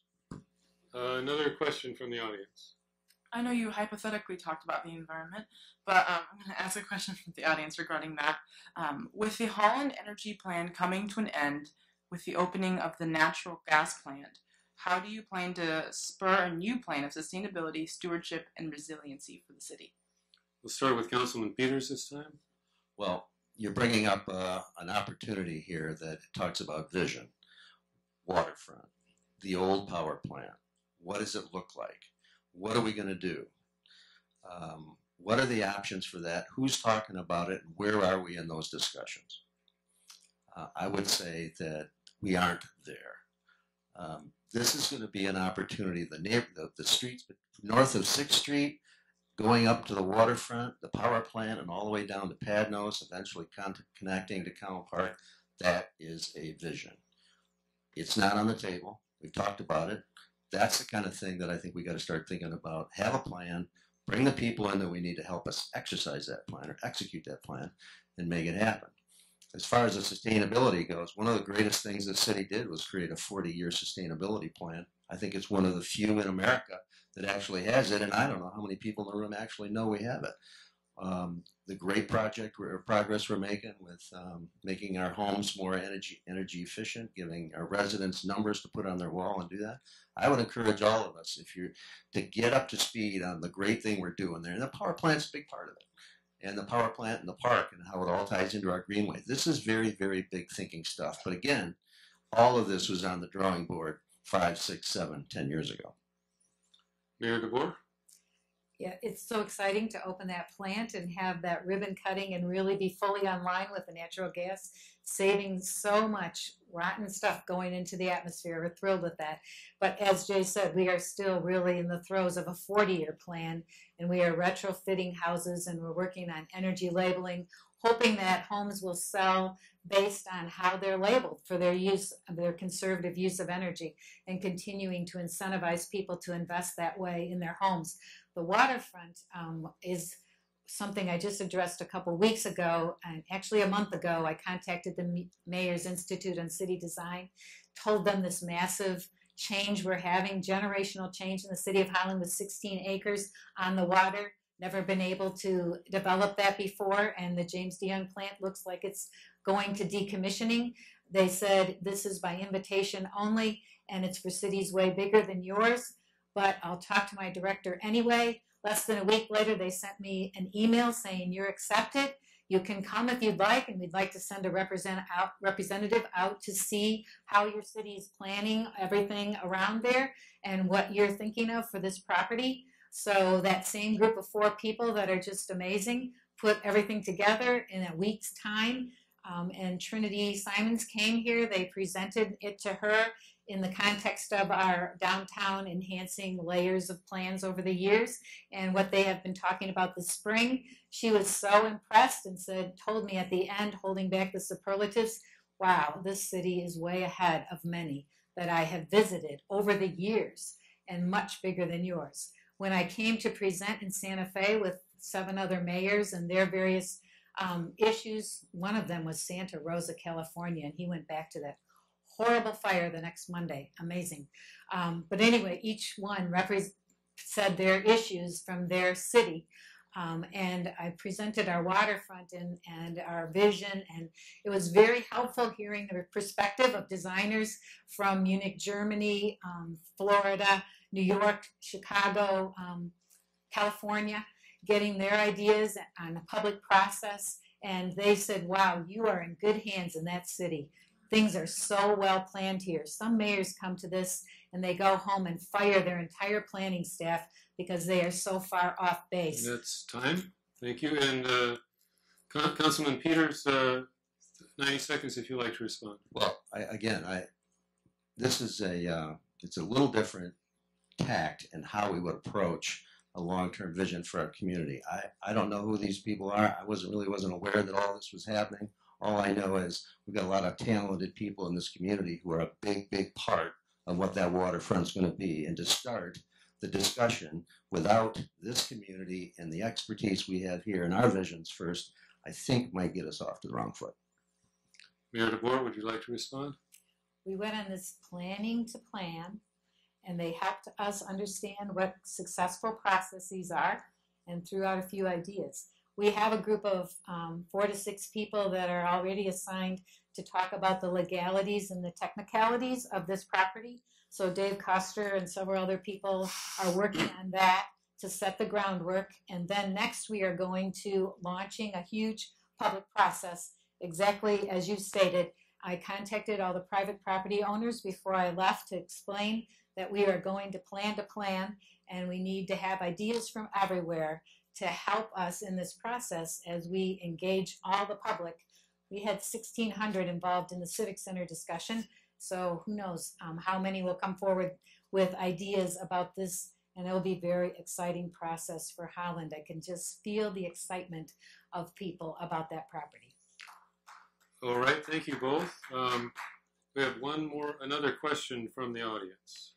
Another question from the audience. I know you hypothetically talked about the environment, but I'm going to ask a question from the audience regarding that. With the Holland energy plan coming to an end with the opening of the natural gas plant, how do you plan to spur a new plan of sustainability, stewardship, and resiliency for the city? We'll start with Councilman Peters this time. Well, you're bringing up an opportunity here that talks about vision, waterfront, the old power plant. What does it look like? What are we going to do? What are the options for that? Who's talking about it? Where are we in those discussions? I would say that we aren't there. This is going to be an opportunity. The streets north of 6th Street, going up to the waterfront, the power plant, and all the way down to Padnos, eventually connecting to Cowan Park. That is a vision. It's not on the table. We've talked about it. That's the kind of thing that I think we got to start thinking about. Have a plan, bring the people in that we need to help us exercise that plan or execute that plan and make it happen. As far as the sustainability goes, one of the greatest things the city did was create a 40-year sustainability plan. I think it's one of the few in America that actually has it, and I don't know how many people in the room actually know we have it. The great progress we're making with making our homes more energy efficient, giving our residents numbers to put on their wall and do that. I would encourage all of us, if you're to get up to speed on the great thing we're doing there, and the power plant's a big part of it, and the power plant and the park and how it all ties into our greenway. This is very, very big thinking stuff. But again, all of this was on the drawing board 5, 6, 7, 10 years ago. Mayor DeBoer? Yeah, it's so exciting to open that plant and have that ribbon cutting and really be fully online with the natural gas, saving so much rotten stuff going into the atmosphere. We're thrilled with that. But as Jay said, we are still really in the throes of a 40-year plan, and we are retrofitting houses, and we're working on energy labeling, hoping that homes will sell based on how they're labeled for their use, their conservative use of energy, and continuing to incentivize people to invest that way in their homes. The waterfront is something I just addressed a couple weeks ago, and actually a month ago. I contacted the Mayor's Institute on City Design, told them this massive change we're having, generational change in the city of Holland with 16 acres on the water. Never been able to develop that before, and the James DeYoung plant looks like it's going to decommissioning. They said this is by invitation only, and it's for cities way bigger than yours, but I'll talk to my director anyway. Less than a week later, they sent me an email saying you're accepted. You can come if you'd like, and we'd like to send a representative out to see how your city is planning everything around there and what you're thinking of for this property. So that same group of 4 people that are just amazing put everything together in a week's time. And Trinity Simons came here. They presented it to her in the context of our downtown enhancing layers of plans over the years and what they have been talking about this spring. She was so impressed and told me at the end, holding back the superlatives, wow, this city is way ahead of many that I have visited over the years and much bigger than yours. When I came to present in Santa Fe with 7 other mayors and their various issues, one of them was Santa Rosa, California, and he went back to that horrible fire the next Monday. Amazing. But anyway, each one said their issues from their city. And I presented our waterfront and our vision, and it was very helpful hearing the perspective of designers from Munich, Germany, Florida, New York, Chicago, California, getting their ideas on the public process. And they said, wow, you are in good hands in that city. Things are so well planned here. Some mayors come to this and they go home and fire their entire planning staff because they are so far off base. That's time. Thank you. And Councilman Peters, 90 seconds if you'd like to respond. Well, this is it's a little different tact in how we would approach a long-term vision for our community. I don't know who these people are. I wasn't aware that all this was happening. All I know is we've got a lot of talented people in this community who are a big, big part of what that waterfront's going to be. And to start the discussion without this community and the expertise we have here and our visions first, I think might get us off to the wrong foot. Mayor DeBoer, would you like to respond? We went on this planning to plan, and they helped us understand what successful processes are and threw out a few ideas. We have a group of 4 to 6 people that are already assigned to talk about the legalities and the technicalities of this property. So Dave Koster and several other people are working on that to set the groundwork. And then next we are going to launching a huge public process, exactly as you stated. I contacted all the private property owners before I left to explain that we are going to plan, and we need to have ideas from everywhere to help us in this process as we engage all the public. We had 1,600 involved in the Civic Center discussion, so who knows how many will come forward with ideas about this And it'll be a very exciting process for Holland. I can just feel the excitement of people about that property. All right, thank you both. We have another question from the audience.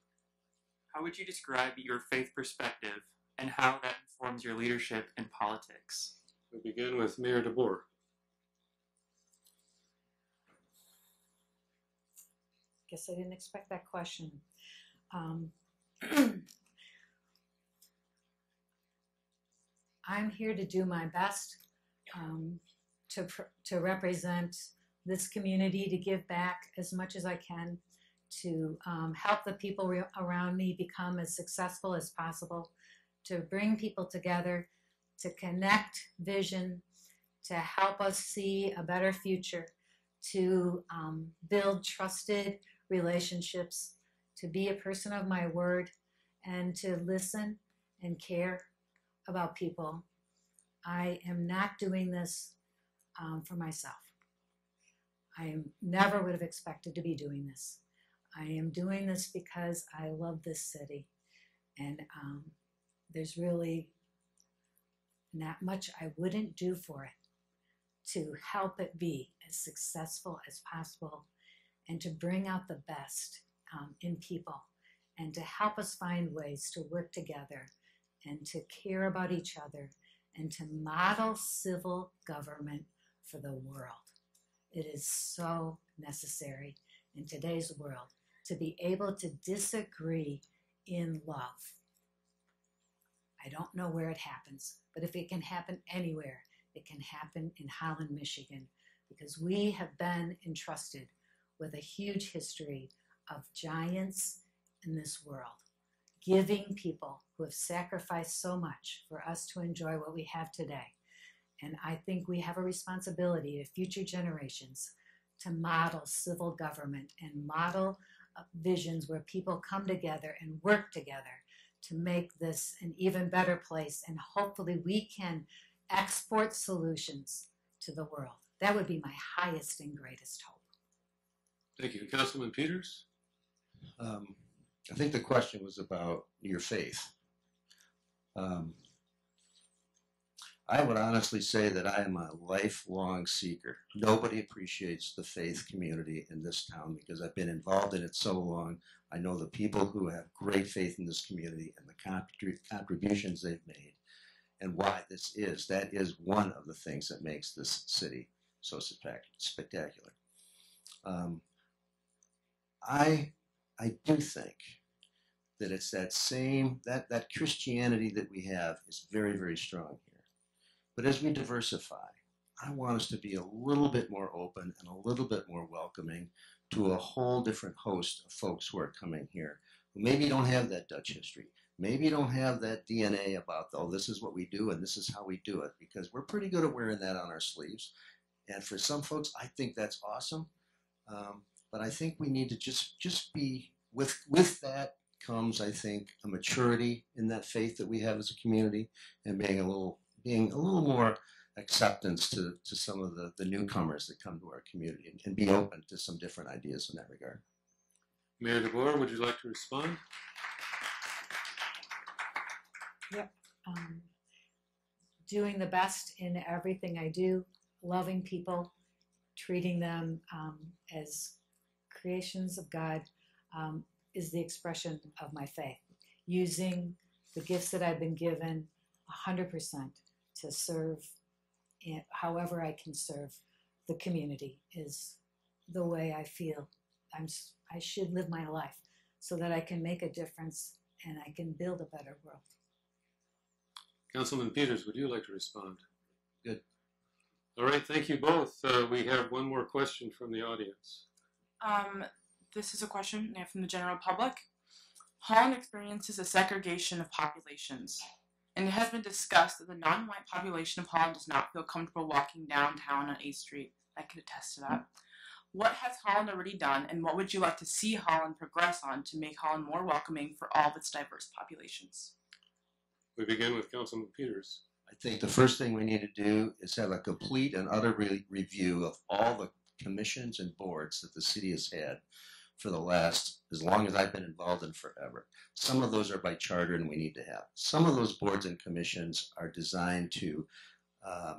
How would you describe your faith perspective and how that informs your leadership in politics? We begin with Mayor DeBoer. Guess I didn't expect that question. I'm here to do my best to represent this community, to give back as much as I can, to help the people around me become as successful as possible, to bring people together, to connect vision, to help us see a better future, to build trusted relationships, to be a person of my word, and to listen and care about people. I am not doing this for myself. I never would have expected to be doing this. I am doing this because I love this city, and there's really not much I wouldn't do for it to help it be as successful as possible and to bring out the best in people and to help us find ways to work together and to care about each other and to model civil government for the world. It is so necessary in today's world to be able to disagree in love. I don't know where it happens, but if it can happen anywhere, it can happen in Holland, Michigan, because we have been entrusted with a huge history of giants in this world, giving people who have sacrificed so much for us to enjoy what we have today. And I think we have a responsibility to future generations to model civil government and model visions where people come together and work together to make this an even better place. And hopefully we can export solutions to the world. That would be my highest and greatest hope. Thank you. Councilman Peters? I think the question was about your faith. I would honestly say that I am a lifelong seeker. Nobody appreciates the faith community in this town because I've been involved in it so long. I know the people who have great faith in this community and the contributions they've made and why this is. That is one of the things that makes this city so spectacular. I do think that it's that same, that Christianity that we have is very, very strong here. But as we diversify, I want us to be a little bit more open and a little bit more welcoming to a whole different host of folks who are coming here, who maybe don't have that Dutch history, maybe don't have that DNA about, oh, this is what we do and this is how we do it, because we're pretty good at wearing that on our sleeves. And for some folks, I think that's awesome. But I think we need to just be, with that comes, I think, a maturity in that faith that we have as a community and being a little more acceptance to some of the newcomers that come to our community and be open to some different ideas in that regard. Mayor DeBoer, would you like to respond? Yep. Doing the best in everything I do, loving people, treating them as creations of God is the expression of my faith. Using the gifts that I've been given 100% to serve however I can serve the community is the way I feel I should live my life so that I can make a difference and I can build a better world. Councilman Peters, would you like to respond? Good. All right, thank you both. We have one more question from the audience. This is a question from the general public. Holland experiences a segregation of populations, and it has been discussed that the non-white population of Holland does not feel comfortable walking downtown on 8th Street. I could attest to that. What has Holland already done, and what would you like to see Holland progress on to make Holland more welcoming for all of its diverse populations? We begin with Councilman Peters. I think the first thing we need to do is have a complete and utter review of all the commissions and boards that the city has had for the last, as long as I've been involved in forever. Some of those are by charter and we need to have. Some of those boards and commissions are designed to,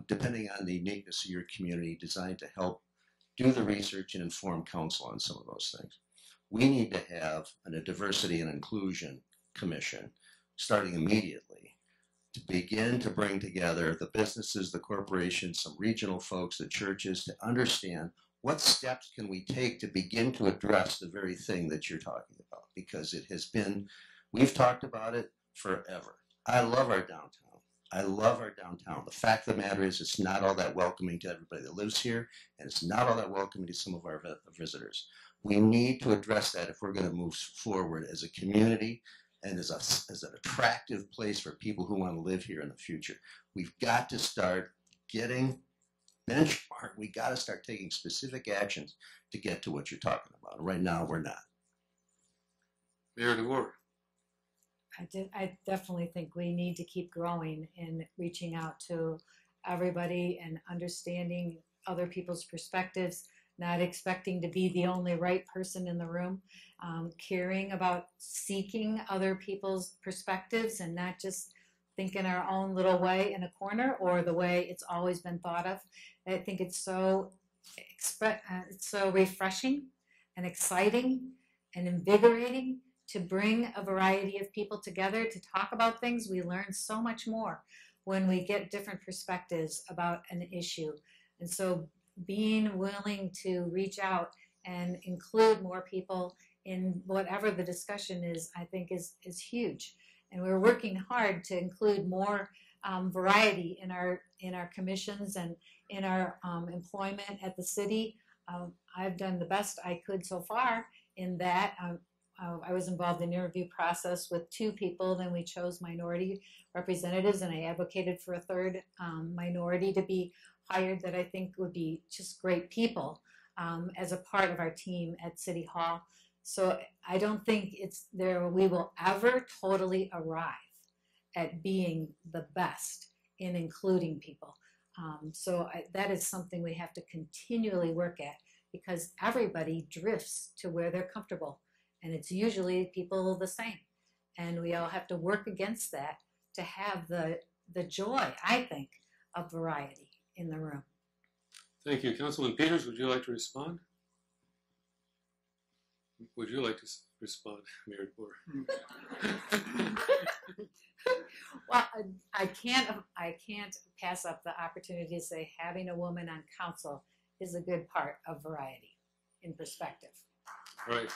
depending on the uniqueness of your community, designed to help do the research and inform council on some of those things. We need to have a diversity and inclusion commission starting immediately to begin to bring together the businesses, the corporations, some regional folks, the churches, to understand what steps can we take to begin to address the very thing that you're talking about, because it has been, we've talked about it forever. I love our downtown. I love our downtown. The fact of the matter is it's not all that welcoming to everybody that lives here, and it's not all that welcoming to some of our visitors. We need to address that if we're going to move forward as a community and as an attractive place for people who want to live here in the future. We've got to start getting benchmark. We got to start taking specific actions to get to what you're talking about. Right now, we're not. Mayor DeBoer. I definitely think we need to keep growing and reaching out to everybody and understanding other people's perspectives, not expecting to be the only right person in the room, caring about seeking other people's perspectives and not just thinking our own little way in a corner or the way it's always been thought of. I think it's so refreshing and exciting and invigorating to bring a variety of people together to talk about things. We learn so much more when we get different perspectives about an issue. And so being willing to reach out and include more people in whatever the discussion is, I think is huge. And we're working hard to include more variety in our commissions and in our employment at the city. I've done the best I could so far in that. I was involved in the interview process with 2 people, then we chose minority representatives, and I advocated for a third minority to be hired that I think would be just great people as a part of our team at City Hall. So I don't think we will ever totally arrive at being the best in including people. That is something we have to continually work at, because everybody drifts to where they're comfortable. And it's usually people the same. And we all have to work against that to have the joy, I think, of variety in the room. Thank you. Councilman Peters, would you like to respond? Would you like to respond, Mayor DeBoer? Well, I can't pass up the opportunity to say having a woman on council is a good part of variety in perspective. Right.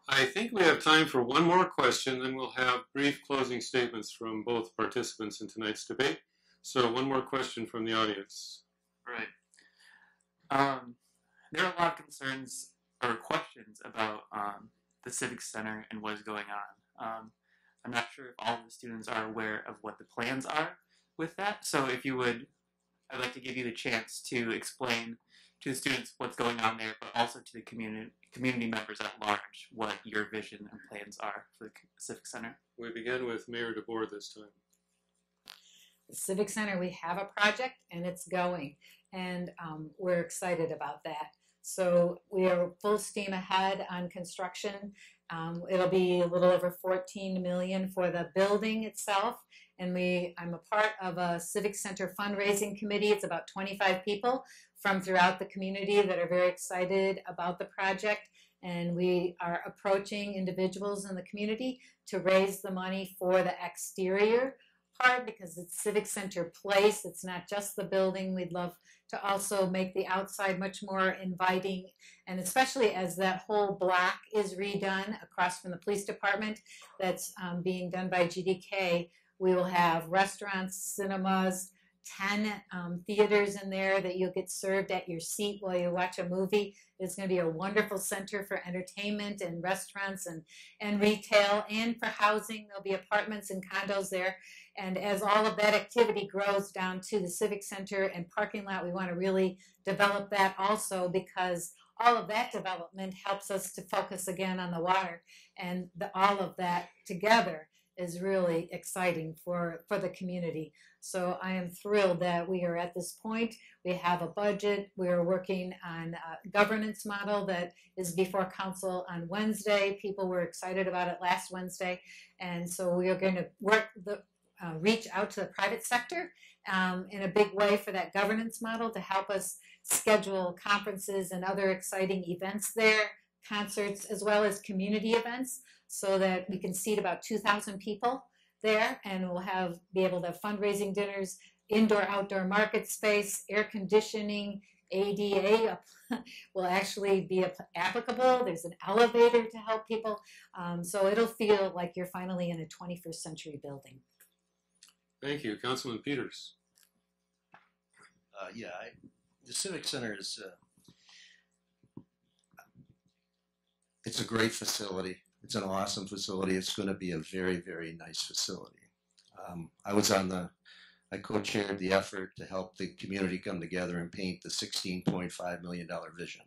I think we have time for one more question, then we'll have brief closing statements from both participants in tonight's debate. So one more question from the audience. Right. There are a lot of concerns or questions about the Civic Center and what is going on. I'm not sure if all of the students are aware of what the plans are with that. So if you would, I'd like to give you the chance to explain to the students what's going on there, but also to the community members at large what your vision and plans are for the Civic Center. We begin with Mayor DeBoer this time. The Civic Center, we have a project and it's going, and we're excited about that. So we are full steam ahead on construction. It'll be a little over $14 million for the building itself, and I'm a part of a Civic Center fundraising committee. It's about 25 people from throughout the community that are very excited about the project, and we are approaching individuals in the community to raise the money for the exterior part, because it's Civic Center Place. It's not just the building. We'd love to also make the outside much more inviting, and especially as that whole block is redone across from the police department that's being done by GDK, we will have restaurants, cinemas, 10 theaters in there that you'll get served at your seat while you watch a movie. It's going to be a wonderful center for entertainment and restaurants and retail, and for housing. There'll be apartments and condos there. And as all of that activity grows down to the Civic Center and parking lot, we want to really develop that also, because all of that development helps us to focus again on the water, and all of that together is really exciting for the community. So I am thrilled that we are at this point. We have a budget. We are working on a governance model that is before council on Wednesday. People were excited about it last Wednesday. And so we are going to reach out to the private sector in a big way for that governance model to help us schedule conferences and other exciting events there, concerts, as well as community events, so that we can seat about 2,000 people there, and we'll be able to have fundraising dinners, indoor outdoor market space, air conditioning, ADA will actually be applicable. There's an elevator to help people, so it'll feel like you're finally in a 21st century building. Thank you. Councilman Peters. The Civic Center is it's a great facility. It's an awesome facility. It's going to be a very, very nice facility. I co-chaired the effort to help the community come together and paint the $16.5 million vision.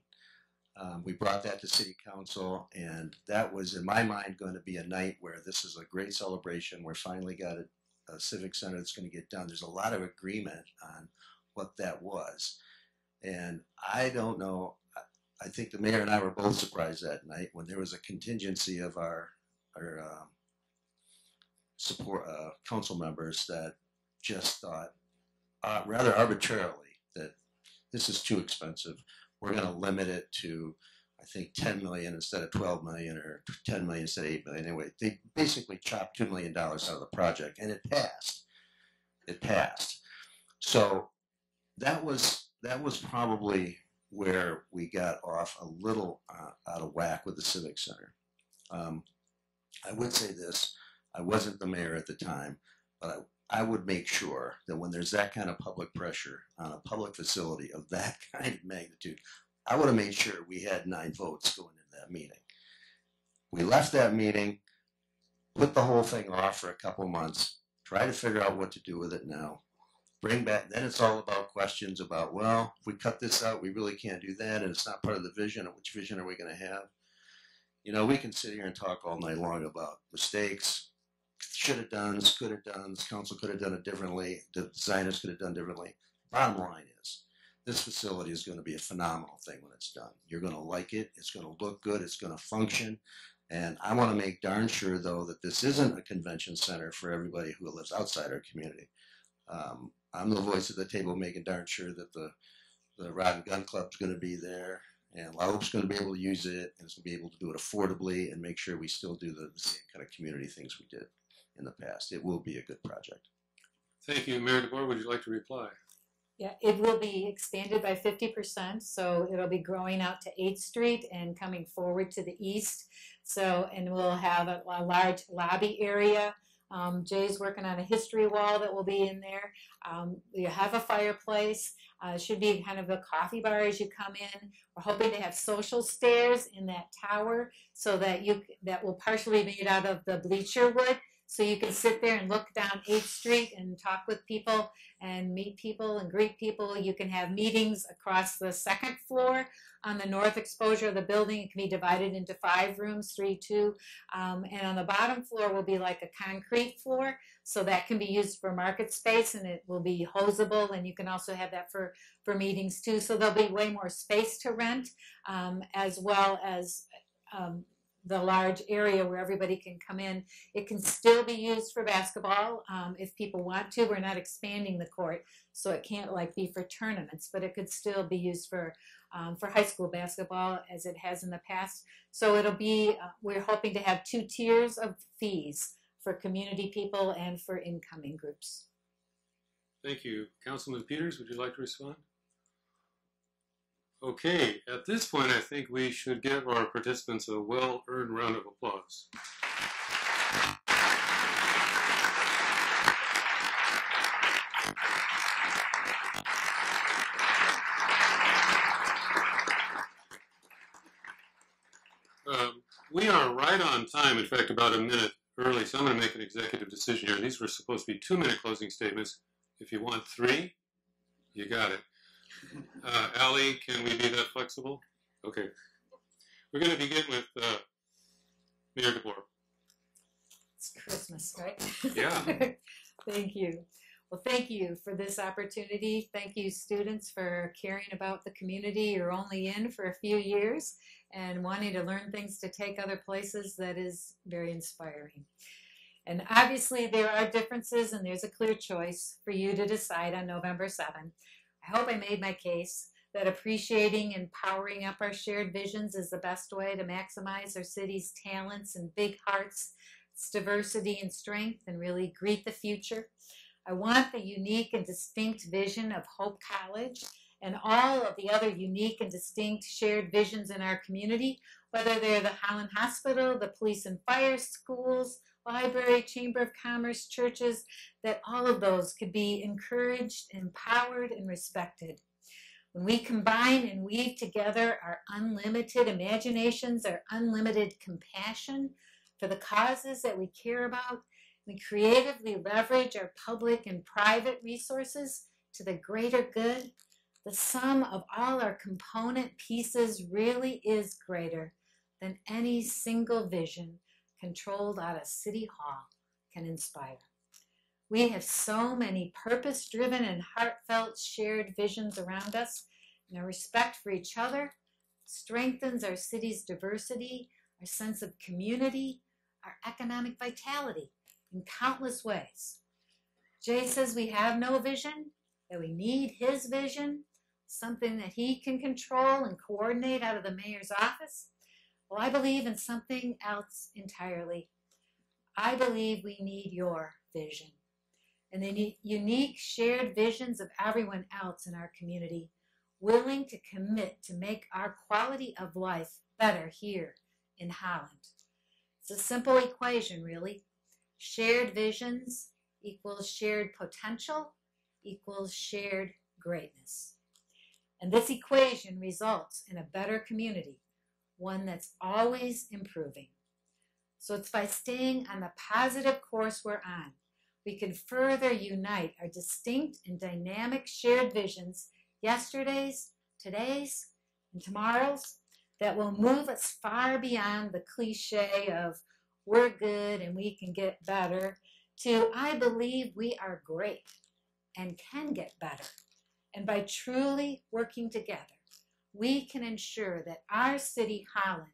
We brought that to City Council, and that was, in my mind, going to be a night where this is a great celebration. We're finally got a Civic Center that's going to get done. There's a lot of agreement on what that was. And I don't know, I think the mayor and I were both surprised that night when there was a contingency of our support council members that just thought, rather arbitrarily, that this is too expensive. We're going to limit it to, I think, 10 million instead of 12 million, or 10 million instead of 8 million. Anyway, they basically chopped $2 million out of the project, and it passed. It passed. So that was probably where we got off a little out of whack with the Civic Center. I would say this, I wasn't the mayor at the time, but I would make sure that when there's that kind of public pressure on a public facility of that kind of magnitude, I would have made sure we had 9 votes going into that meeting. We left that meeting, put the whole thing off for a couple months, try to figure out what to do with it now. Bring back, then it's all about questions about, well, if we cut this out, we really can't do that, and it's not part of the vision, and which vision are we going to have? You know, we can sit here and talk all night long about mistakes, should have done, could have done, this council could have done it differently, the designers could have done differently. Bottom line is, this facility is going to be a phenomenal thing when it's done. You're going to like it, it's going to look good, it's going to function, and I want to make darn sure, though, that this isn't a convention center for everybody who lives outside our community. I'm the voice at the table making darn sure that the Rod and Gun Club's going to be there, and La Hope's going to be able to use it, and it's going to be able to do it affordably and make sure we still do the same kind of community things we did in the past. It will be a good project. Thank you. Mayor DeBoer, would you like to reply? Yeah, it will be expanded by 50%, so it'll be growing out to 8th Street and coming forward to the east. So, and we'll have a large lobby area. Jay's working on a history wall that will be in there. We have a fireplace. It should be kind of a coffee bar as you come in. We're hoping to have social stairs in that tower so that that will partially be made out of the bleacher wood. So you can sit there and look down 8th Street and talk with people and meet people and greet people. You can have meetings across the 2nd floor on the north exposure of the building. It can be divided into 5 rooms, 3, 2. And on the bottom floor will be like a concrete floor. So that can be used for market space, and it will be hosable, and you can also have that for meetings too. So there'll be way more space to rent, as well as the large area where everybody can come in. It can still be used for basketball if people want to. We're not expanding the court, so it can't like be for tournaments, but it could still be used for high school basketball as it has in the past. So it'll be, we're hoping to have 2 tiers of fees for community people and for incoming groups. Thank you. Councilman Peters, would you like to respond? Okay, at this point, I think we should give our participants a well-earned round of applause. We are right on time, in fact, about a minute early, so I'm going to make an executive decision here. These were supposed to be 2-minute closing statements. If you want 3, you got it. Allie, can we be that flexible? Okay. We're going to begin with Mayor DeBoer. It's Christmas. unanimous, right? Yeah. Thank you. Well, thank you for this opportunity. Thank you, students, for caring about the community. You're only in for a few years and wanting to learn things to take other places. That is very inspiring. And obviously, there are differences, and there's a clear choice for you to decide on November 7th. I hope I made my case that appreciating and powering up our shared visions is the best way to maximize our city's talents and big hearts, its diversity and strength, and really greet the future. I want the unique and distinct vision of Hope College and all of the other unique and distinct shared visions in our community, whether they're the Holland Hospital, the police and fire schools, library, chamber of commerce, churches, that all of those could be encouraged, empowered, and respected. When we combine and weave together our unlimited imaginations, our unlimited compassion for the causes that we care about, we creatively leverage our public and private resources to the greater good, the sum of all our component pieces really is greater than any single vision controlled out of City Hall can inspire. We have so many purpose-driven and heartfelt shared visions around us, and our respect for each other strengthens our city's diversity, our sense of community, our economic vitality in countless ways. Jay says we have no vision, that we need his vision, something that he can control and coordinate out of the mayor's office. Well, I believe in something else entirely. I believe we need your vision and the unique shared visions of everyone else in our community, willing to commit to make our quality of life better here in Holland. It's a simple equation, really. Shared visions equals shared potential equals shared greatness. And this equation results in a better community, one that's always improving. So it's by staying on the positive course we're on, we can further unite our distinct and dynamic shared visions, yesterday's, today's, and tomorrow's, that will move us far beyond the cliche of we're good and we can get better, to I believe we are great and can get better. And by truly working together, we can ensure that our city, Holland,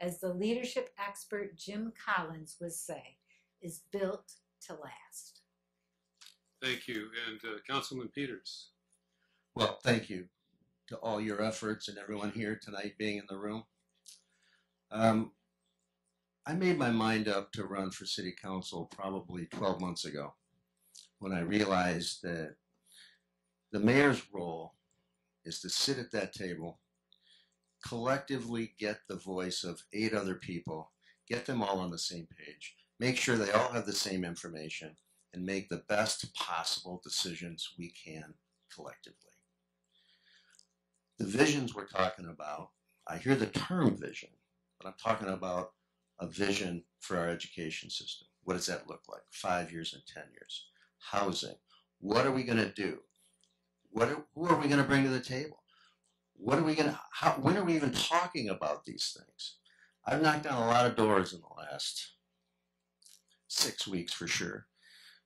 as the leadership expert Jim Collins would say, is built to last. Thank you. And Councilman Peters. Well, thank you to all your efforts and everyone here tonight being in the room. I made my mind up to run for city council probably 12 months ago when I realized that the mayor's role is to sit at that table, collectively get the voice of 8 other people, get them all on the same page, make sure they all have the same information, and make the best possible decisions we can collectively. The visions we're talking about, I hear the term vision, but I'm talking about a vision for our education system. What does that look like? 5 years and 10 years. Housing. What are we going to do? Who are we going to bring to the table? When are we even talking about these things? I've knocked on a lot of doors in the last 6 weeks for sure.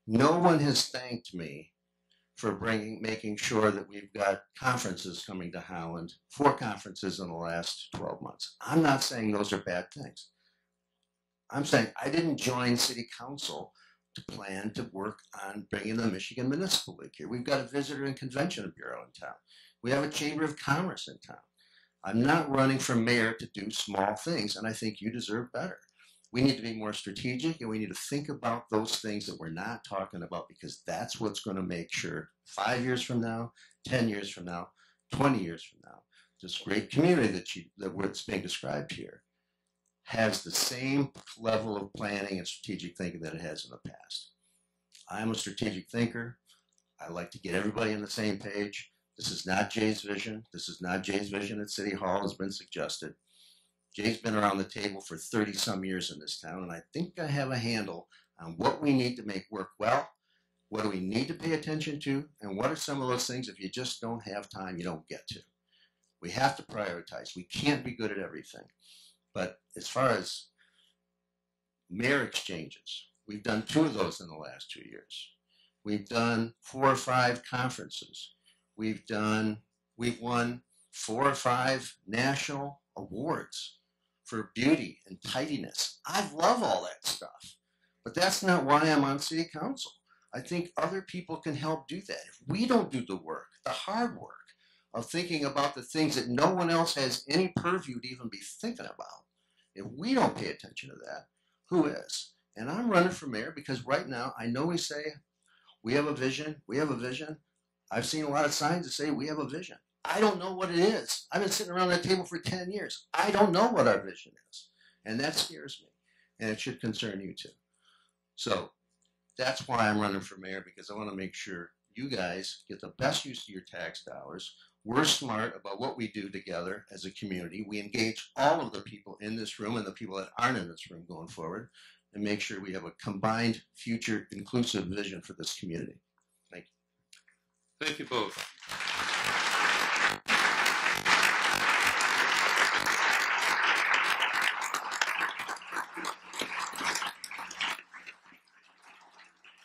No one has thanked me for making sure that we've got conferences coming to Holland, 4 conferences in the last 12 months. I'm not saying those are bad things. I'm saying I didn't join city council to plan to work on bringing the Michigan Municipal League here. We've got a visitor and convention bureau in town. We have a chamber of commerce in town. I'm not running for mayor to do small things, and I think you deserve better. We need to be more strategic, and we need to think about those things that we're not talking about, because that's what's going to make sure 5 years from now, 10 years from now, 20 years from now, this great community that's being described here has the same level of planning and strategic thinking that it has in the past. I'm a strategic thinker. I like to get everybody on the same page. This is not Jay's vision. This is not Jay's vision at City Hall, as been suggested. Jay's been around the table for 30-some years in this town, and I think I have a handle on what we need to make work well, what do we need to pay attention to, and what are some of those things, if you just don't have time, you don't get to. We have to prioritize. We can't be good at everything. But as far as mayor exchanges, We've done 2 of those in the last 2 years. We've done 4 or 5 conferences. We've won 4 or 5 national awards for beauty and tidiness. I love all that stuff, but that's not why I'm on city council. I think other people can help do that. If we don't do the work, the hard work of thinking about the things that no one else has any purview to even be thinking about, if we don't pay attention to that, who is? And I'm running for mayor because right now I know we say we have a vision, we have a vision. I've seen a lot of signs that say we have a vision. I don't know what it is. I've been sitting around that table for 10 years. I don't know what our vision is. And that scares me. And it should concern you too. So that's why I'm running for mayor, because I want to make sure you guys get the best use of your tax dollars. We're smart about what we do together as a community. We engage all of the people in this room and the people that aren't in this room going forward, and make sure we have a combined future inclusive vision for this community. Thank you. Thank you both.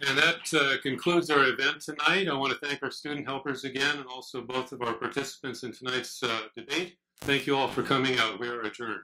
And that concludes our event tonight. I want to thank our student helpers again, and also both of our participants in tonight's debate. Thank you all for coming out. We are adjourned.